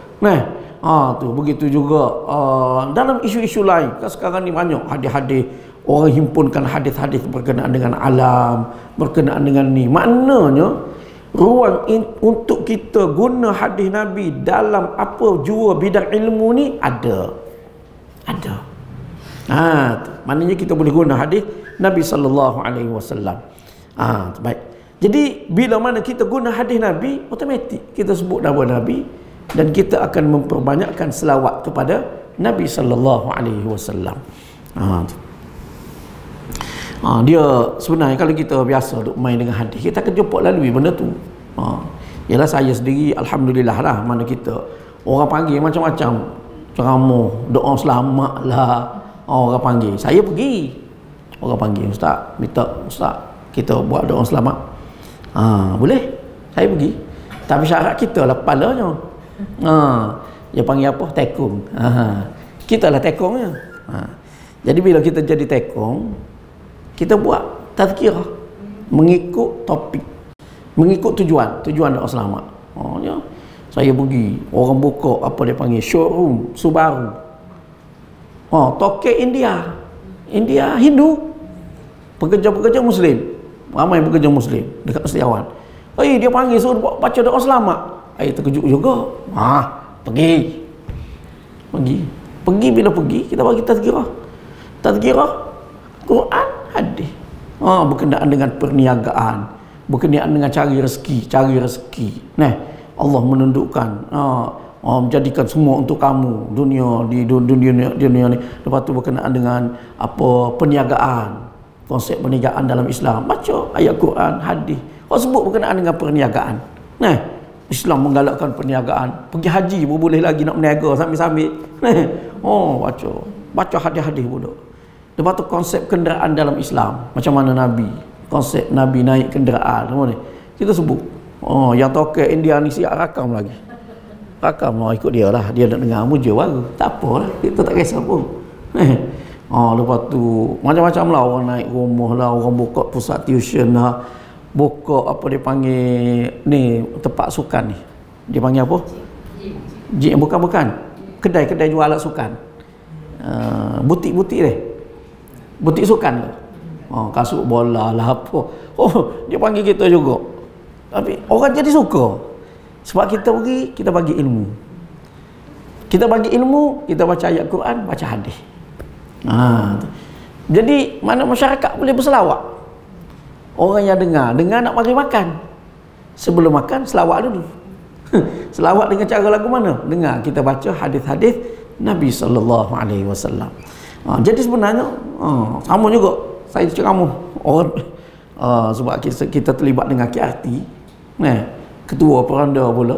[SPEAKER 1] Tu begitu juga dalam isu-isu lain. Sekarang ni banyak hadis-hadis orang himpunkan hadis-hadis berkenaan dengan alam, berkenaan dengan ni. Maknanya ruang untuk kita guna hadis Nabi dalam apa jua bidang ilmu ni ada. Maknanya kita boleh guna hadis Nabi sallallahu alaihi wasallam. Baik. Jadi bila mana kita guna hadis Nabi, automatik kita sebut nama Nabi dan kita akan memperbanyakkan selawat kepada Nabi sallallahu alaihi wasallam. Dia sebenarnya kalau kita biasa duk main dengan hadis, kita akan jumpa lalui benda tu. Ialah saya sendiri alhamdulillah lah, mana kita orang panggil macam-macam, ceramah, doa selamat lah, orang panggil. Saya pergi. Orang panggil, ustaz, minta ustaz kita buat doa selamat. Boleh? Saya pergi. Tapi syarat kita lah kepalanya. Dia panggil apa? Tekong. Kita lah tekongnya. Jadi bila kita jadi tekong, kita buat tazkirah mengikut topik, mengikut tujuan doa selamat. Saya pergi, orang buka apa dia panggil showroom Subaru. Tokek India Hindu, pekerja-pekerja Muslim, ramai pekerja Muslim dekat Setiawan. Dia panggil suruh baca doa selamat. Terkejut juga. Pergi bila pergi kita bagi tazkirah Quran, hadis. Berkenaan dengan perniagaan, berkenaan dengan cari rezeki. Allah menundukkan, menjadikan semua untuk kamu dunia ni. Lepas tu berkenaan dengan apa perniagaan, konsep perniagaan dalam Islam. Baca ayat Quran, hadis. Sebut berkenaan dengan perniagaan. Islam menggalakkan perniagaan. Pergi haji pun boleh lagi nak berniaga sambil-sambil. Baca hadis-hadis pula. Lepas tu konsep kenderaan dalam Islam, macam mana Nabi, konsep Nabi naik kenderaan semua ni kita sebut. Yang tokek India ni siap rakam lagi. Ikut dia lah, dia nak dengar muja baru, tak apalah, kita tak kisah pun. Lepas tu macam-macam lah, orang naik rumah lah, orang buka pusat tuition lah, buka apa dia panggil ni, tempat sukan ni, dia panggil apa? Bukan kedai jual alat sukan, butik-butik butik sukan tu. Kasut bola lah apa. Dia panggil kita juga. Tapi orang jadi suka. Sebab kita pergi, kita bagi ilmu. Kita bagi ilmu, kita baca ayat Quran, baca hadis. Jadi mana masyarakat boleh berselawat. Orang yang dengar nak bagi makan. Sebelum makan, selawat dulu. Selawat dengan cara lagu mana? Dengar, kita baca hadis-hadis Nabi sallallahu alaihi wasallam. Jadi sebenarnya sama juga saya ceramah orang sebab kita terlibat dengan KRT, ketua peranda pula.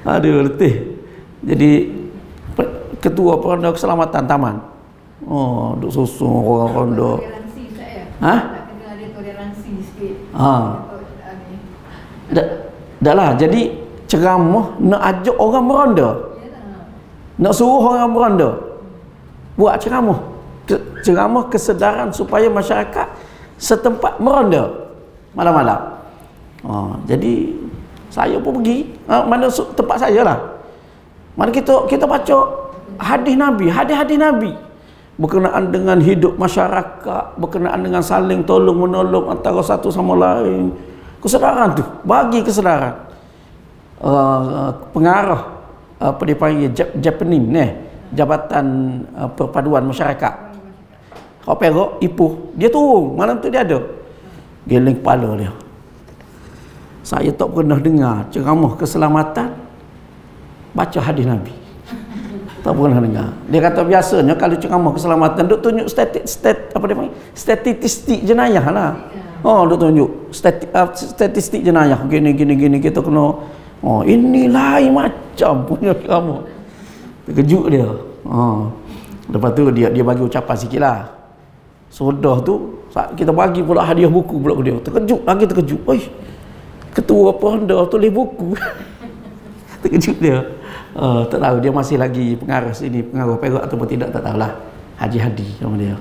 [SPEAKER 1] Letih. Jadi ketua peranda keselamatan taman. Duk susung orang peranda. Nak kena ada toleransi sikit. Dah lah, jadi ceramah nak ajak orang meronda. Nak suruh orang meronda. Buat ceramah kesedaran supaya masyarakat setempat meronda malam-malam. Jadi saya pun pergi mana tempat saya lah. Mana kita baca hadis Nabi berkenaan dengan hidup masyarakat, berkenaan dengan saling tolong menolong antara satu sama lain. Kesedaran tu, bagi kesedaran. Pengarah apa dipanggil Japanese Jabatan Perpaduan Masyarakat, Kau Perak, Ipoh, dia turun malam tu, dia ada geleng kepala dia. Saya tak pernah dengar ceramah keselamatan baca hadis Nabi. Tak pernah dengar. Dia kata biasanya kalau ceramah keselamatan duk tunjuk statistik jenayah lah. Duk tunjuk statistik jenayah gini kita kena. Ini lain macam punya ceramah. Terkejut dia. Lepas tu dia bagi ucapan sikit lah. Sudah tu kita bagi pula hadiah buku pula ke dia. Terkejut. Ketua Peranda tulis buku. Terkejut dia. Tak tahu dia masih lagi pengarah sini, pengarah Perak ataupun tidak, tak tahulah. Haji Hadi nama dia.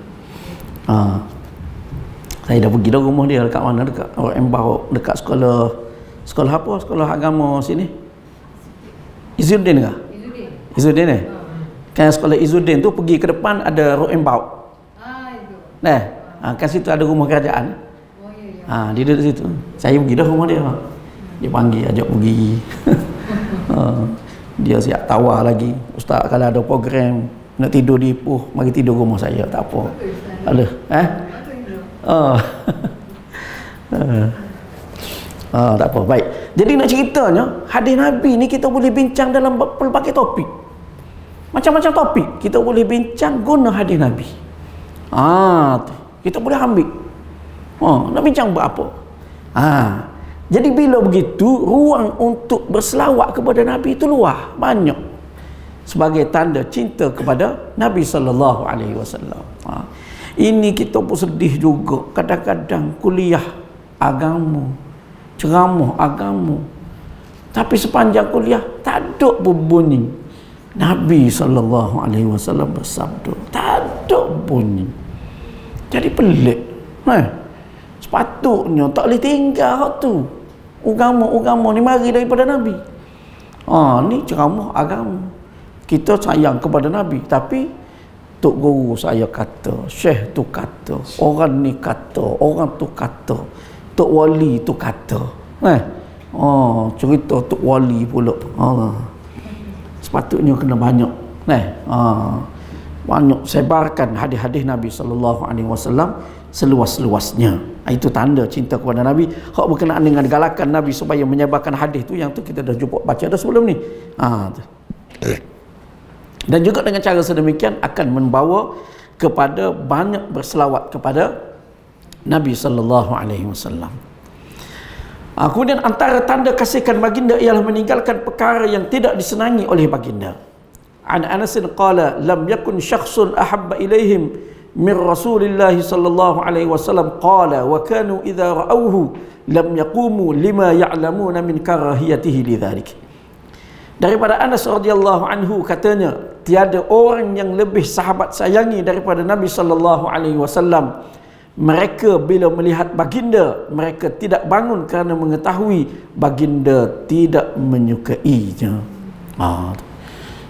[SPEAKER 1] Saya dah pergi dah rumah dia dekat mana, dekat Embau, dekat sekolah apa? Sekolah agama sini. Izzuddin ke? Izzuddin Kan sekolah Izzuddin tu pergi ke depan ada Roembau. Nah, kan situ ada rumah kerajaan. Dia duduk situ. Saya pergi dah rumah dia. Dia panggil, ajak pergi. Dia siap tawar lagi. Ustaz, kalau ada program nak tidur di Ipoh, mari tidur rumah saya, tak apa. Ada. Tak apa, baik. Jadi nak ceritanya, hadis Nabi ni kita boleh bincang dalam pelbagai topik. Macam-macam topik kita boleh bincang guna hadis Nabi. Kita boleh ambil. Nak bincang berapa? Jadi bila begitu, ruang untuk berselawat kepada Nabi itu luas, banyak. Sebagai tanda cinta kepada Nabi sallallahu alaihi wasallam. Ini kita pun sedih juga. Kadang-kadang kuliah agama, ceramah agama, tapi sepanjang kuliah tak ada berbunyi Nabi sallallahu alaihi wasallam bersabda, tak ada bunyi. Jadi pelik. Sepatutnya tak boleh tinggal hak tu. Agama-agama ni mari daripada Nabi. Ni ceramah agama. Kita sayang kepada Nabi, tapi Tok Guru saya kata, Syekh tu kata, orang ni kata, orang tu kata, Tok Wali tu kata. Cerita Tok Wali pula. Sepatutnya kena banyak. Banyak sebarkan hadis-hadis Nabi sallallahu alaihi wasallam seluas-luasnya. Itu tanda cinta kepada Nabi. Hak berkenaan dengan galakan Nabi supaya menyebarkan hadis tu, yang tu kita dah jumpa baca dah sebelum ni. Dan juga dengan cara sedemikian akan membawa kepada banyak berselawat kepada Nabi sallallahu alaihi wasallam. Kemudian antara tanda kasihkan baginda ialah meninggalkan perkara yang tidak disenangi oleh baginda. An Anas qala lam yakun syakhsun ahabba ilaihim min Rasulillah sallallahu alaihi wasallam qala wa kanu idza ra'awhu lam yaqumu lima ya'lamuna min karahiyatihi lidzalik. Daripada Anas radhiyallahu anhu katanya, tiada orang yang lebih sahabat sayangi daripada Nabi sallallahu alaihi wasallam. Mereka bila melihat baginda, mereka tidak bangun kerana mengetahui baginda tidak menyukainya.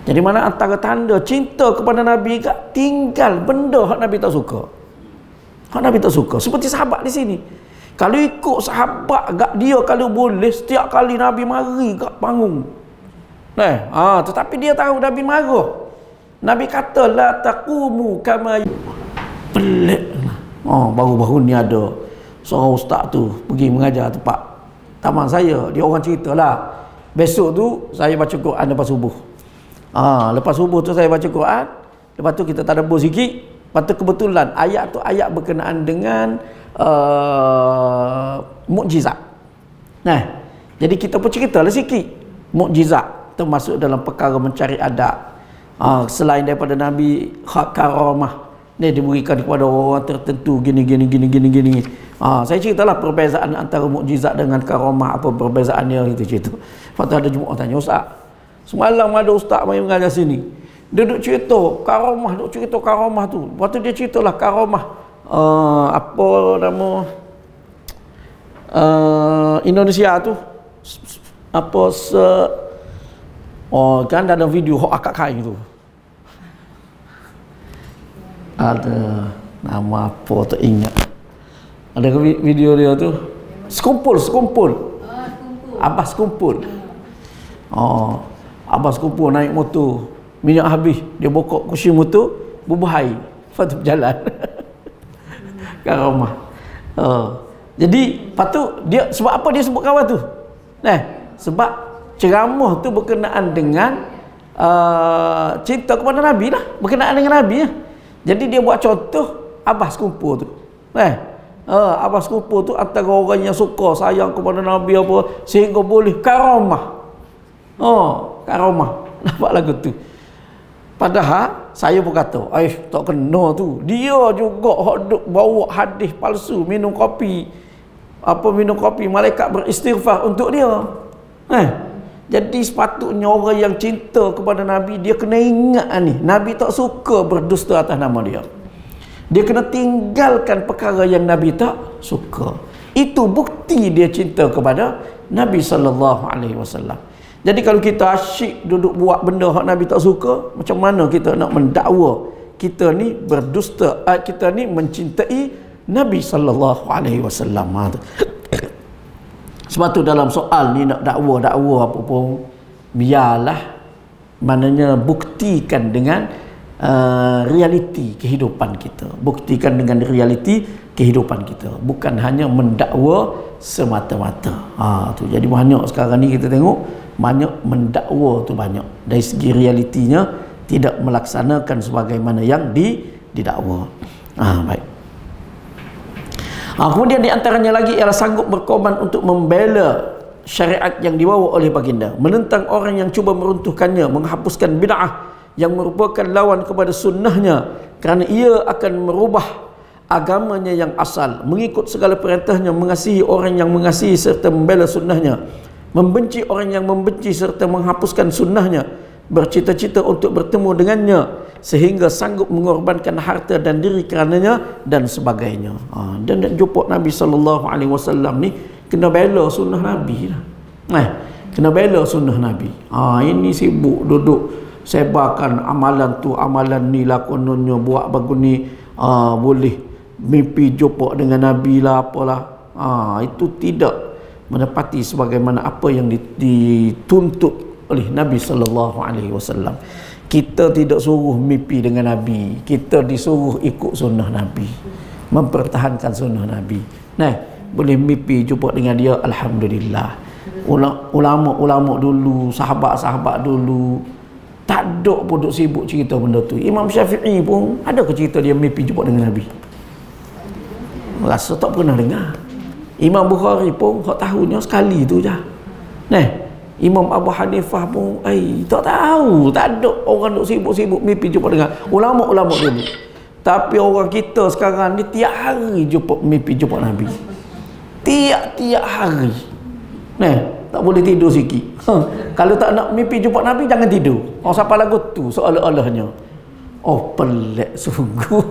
[SPEAKER 1] Jadi mana antara tanda cinta kepada Nabi, tinggal benda hak Nabi tak suka. Hak Nabi tak suka. Seperti sahabat di sini. Kalau ikut sahabat gak dia, kalau boleh setiap kali Nabi mari gak panggung. Tetapi dia tahu Nabi marah. Nabi kata la taqumu kama pelik. Baru-baru ni ada seorang ustaz tu pergi mengajar tempat taman saya. Dia orang ceritalah, besok tu saya baca Quran lepas subuh. Lepas subuh tu saya baca Quran, lepas tu kita tadabbur sikit, lepas tu kebetulan ayat tu ayat berkenaan dengan mukjizat. Jadi kita pun ceritalah sikit mukjizat, termasuk dalam perkara mencari adab. Selain daripada Nabi, hak karamah ni diberikan kepada orang tertentu gini. Saya ceritalah perbezaan antara mukjizat dengan karamah, apa perbezaannya itu cerita. Lepas tu ada jemaah tanya, Ustaz, semalam ada ustaz mai mengajar sini, dia duk cerita karamah, tu. Lepas tu dia ceritalah karamah apa nama Indonesia tu apa kan ada video hok akak kain tu. Ada nama apa tak ingat. Ada video dia tu sekumpul Abbas kumpul. Abbas kumpul naik motor, minyak habis, dia bokok kursi motor, berbahai, lepas tu berjalan. Karamah. Jadi patut dia, sebab apa dia sebut kawan tu? Sebab ceramah tu berkenaan dengan cinta kepada Nabi lah, berkenaan dengan Nabi lah. Jadi dia buat contoh Abbas kumpul tu. Abbas kumpul tu antara orang yang suka sayang kepada Nabi apa, sehingga boleh karamah. Karamah. Nampak lagu tu. Padahal saya pun kata, tak kena tu. Dia juga hok bawa hadis palsu, minum kopi, malaikat beristighfar untuk dia. Jadi sepatutnya orang yang cinta kepada Nabi, dia kena ingat ni, Nabi tak suka berdusta atas nama dia. Dia kena tinggalkan perkara yang Nabi tak suka. Itu bukti dia cinta kepada Nabi sallallahu alaihi wasallam. Jadi kalau kita asyik duduk buat benda hak Nabi tak suka, macam mana kita nak mendakwa kita ni berdusta, kita ni mencintai Nabi sallallahu alaihi wasallam. Sebab tu dalam soal ni nak dakwa apa pun, biarlah maknanya buktikan dengan realiti kehidupan kita. Buktikan dengan realiti kehidupan kita, bukan hanya mendakwa semata-mata. Tu jadi banyak sekarang ni kita tengok banyak mendakwa tu banyak, dari segi realitinya tidak melaksanakan sebagaimana yang didakwa. Baik. Kemudian di antaranya lagi ialah sanggup berkorban untuk membela syariat yang dibawa oleh baginda, menentang orang yang cuba meruntuhkannya, menghapuskan bid'ah yang merupakan lawan kepada sunnahnya, kerana ia akan merubah agamanya yang asal, mengikut segala perintahnya, mengasihi orang yang mengasihi serta membela sunnahnya, membenci orang yang membenci serta menghapuskan sunnahnya, bercita-cita untuk bertemu dengannya sehingga sanggup mengorbankan harta dan diri kerananya, dan sebagainya. Dan jumpa Nabi SAW ni kena bela sunnah Nabi lah. Kena bela sunnah Nabi. Ini sibuk duduk sebarkan amalan tu, amalan ni lah kononnya, buat bagus ni, boleh mimpi jumpa dengan Nabi lah apalah. Itu tidak menepati sebagaimana apa yang dituntut oleh Nabi SAW. Kita tidak suruh mimpi dengan Nabi, kita disuruh ikut sunnah Nabi, mempertahankan sunnah Nabi. Boleh mimpi jumpa dengan dia, alhamdulillah. Ulama-ulama dulu, sahabat-sahabat dulu, tak ada pun duk sibuk cerita benda tu. Imam Syafi'i pun ada ke cerita dia mimpi jumpa dengan Nabi? Rasa tak pernah dengar. Imam Bukhari pun hak tahunya sekali tu je. Imam Abu Hanifah pun tak tahu, tak ada orang duk sibuk-sibuk mimpi jumpa dengan ulama-ulama dulu. Tapi orang kita sekarang ni tiap hari mimpi jumpa Nabi. Tiap-tiap hari. Tak boleh tidur sikit. Kalau tak nak mimpi jumpa Nabi, jangan tidur. Siapa lagu tu seolah-olahnya. Pelik sungguh.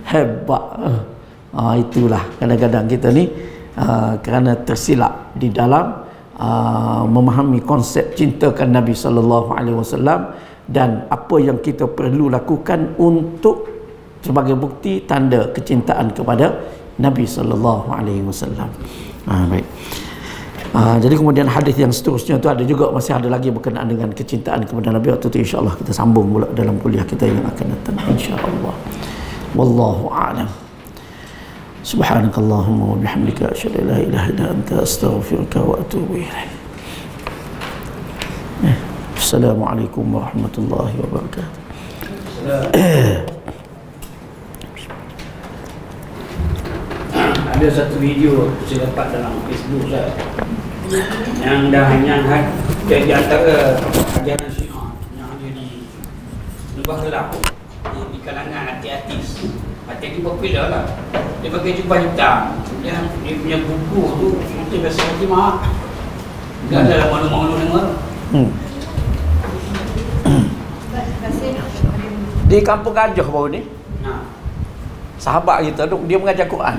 [SPEAKER 1] Hebat. Itulah kadang-kadang kita ni kerana tersilap di dalam memahami konsep cintakan Nabi SAW, dan apa yang kita perlu lakukan untuk sebagai bukti tanda kecintaan kepada Nabi SAW. Baik. Jadi kemudian hadis yang seterusnya tu ada juga, masih ada lagi berkenaan dengan kecintaan kepada Nabi. Waktu tu insya-Allah kita sambung pula dalam kuliah kita yang akan datang insya-Allah. Wallahu a'lam. Subhanakallahumma wa bihamdika asyhadu an la ilaha illa anta astaghfiruka wa atubu ilaik. Assalamualaikum warahmatullahi wabarakatuh.
[SPEAKER 2] Ada satu video saya dapat dalam Facebook saya, yang di antara ajaran Syiah yang ada di Lubang Gelap, di kalangan artis-artis. Artis ni popular lah. Dia pakai jubah hitam, dia punya buku tu mungkin biasa Fatimah. Dia ada malu-malu dengar.
[SPEAKER 1] Di Kampung Gajah baru ni, sahabat kita tu, dia mengajar Quran.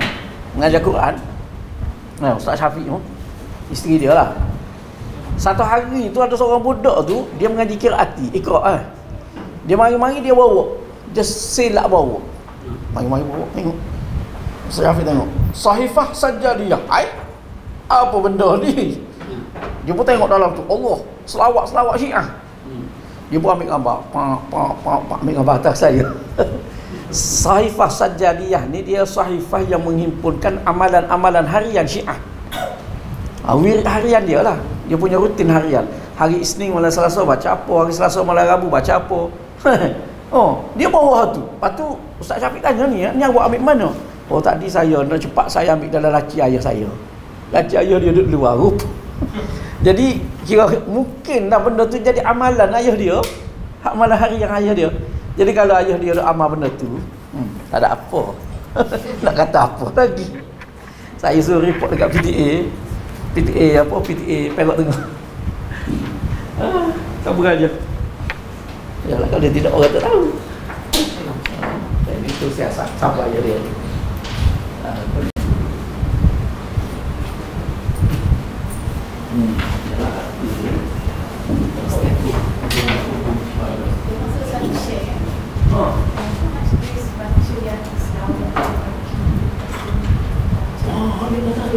[SPEAKER 1] Ustaz Syafiq tu, isteri dia lah. Satu hari tu ada seorang budak tu, dia mengaji qiraati, Iqra'. Dia mari-mari dia bawa, dia silap bawa. Mari-mari bawa, tengok. Ustaz Syafiq tengok, Sahifah Sajadiyah. Apa benda ni? Dia pun tengok dalam tu, Allah, selawat-selawat Syiah. Dia pun ambil gambar, ambil gambar atas saya. Sahifah Sajadiyah ni dia sahifah yang menghimpunkan amalan-amalan harian Syiah. Wirid harian dia lah. Dia punya rutin harian. Hari Isnin malam Selasa baca apa, hari Selasa malam Rabu baca apa. Dia bawa tu. Lepas tu Ustaz Syafiq tanya ni awak ambil mana? Tadi saya nak cepat saya ambil dalam laci ayah saya. Laci ayah dia duduk luar. Jadi kira mungkin dah benda tu jadi amalan ayah dia, amalan harian ayah dia. Jadi kalau ayah dia amal benda tu, tak ada apa. Nak kata apa lagi. Saya suruh report dekat PTA Perak Tengah. Tak beraja. Yalah, kalau dia tidak, orang tak tahu. Itu siasat sampai ayah dia.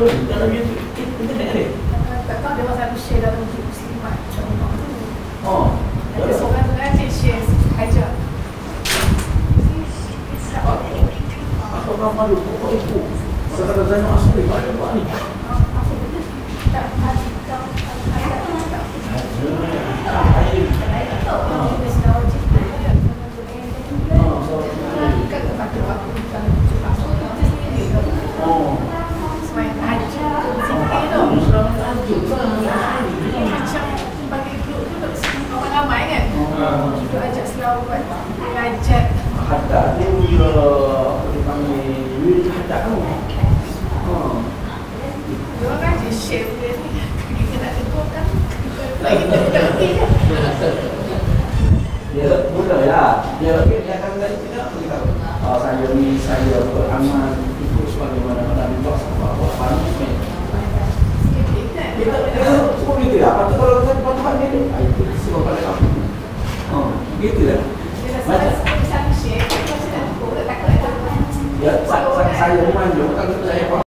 [SPEAKER 1] dalam internet ni.
[SPEAKER 3] Tak tahu dia satu share dalam grup Muslimat.
[SPEAKER 1] Oh.
[SPEAKER 3] Ada seorang tu kan share ajar.
[SPEAKER 1] Apa nama lu? Kok itu? Saudara Zainal Asri ada buat ni. Hatta ni dipanggil Yuri hatta kamu.
[SPEAKER 3] Dia orang je share dia ni. Kita nak tegur kan.
[SPEAKER 1] Dia mula ya. Dia akan tadi tidak beritahu. Saya beramal itu sebagaimana Nabi Muhammad SAW. Kita semua gitu ya. Patut kalau kita patuhan dia itu semua pada kamu. Gitu lah.
[SPEAKER 3] Satu share, kita nak tegur, tak takut.
[SPEAKER 1] Ya, saya memandu kalau saya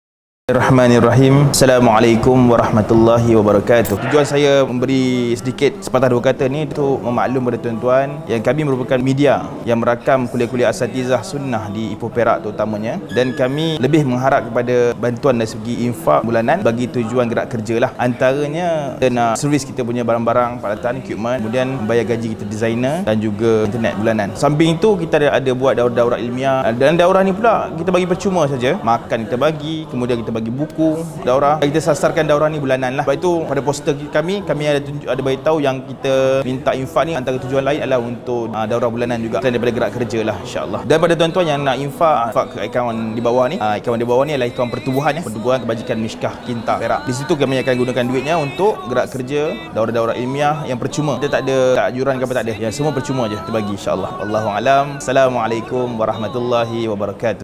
[SPEAKER 4] Bismillahirrahmanirrahim. Assalamualaikum warahmatullahi wabarakatuh. Tujuan saya memberi sedikit sepatah dua kata ni untuk memaklum kepada tuan-tuan yang kami merupakan media yang merakam kuliah-kuliah asatizah sunnah di Ipoh Perak terutamanya, dan kami lebih mengharap kepada bantuan dari segi infak bulanan bagi tujuan gerak kerja lah. Antaranya kita nak servis kita punya barang-barang peralatan, equipment, kemudian bayar gaji kita designer dan juga internet bulanan. Samping itu kita ada buat daurah-daurah ilmiah, dan daurah ni pula kita bagi percuma saja. Makan kita bagi, kemudian kita bagi buku daurah. Kita sasarkan daurah ni bulanan lah. Sebab itu pada poster kami ada beritahu yang kita minta infak ni antara tujuan lain adalah untuk daurah bulanan juga, selain daripada gerak kerja lah, insyaAllah. Dan pada tuan-tuan yang nak infak ke akaun di bawah ni, akaun di bawah ni adalah akaun pertubuhan ya, pertubuhan kebajikan Mishkah Kinta Perak. Di situ kami akan gunakan duitnya untuk gerak kerja daurah-daurah ilmiah yang percuma. Kita tak ada yuran ke apa, tak ada. Yang semua percuma je kita bagi, insyaAllah. Wallahu alam. Assalamualaikum warahmatullahi wabarakatuh.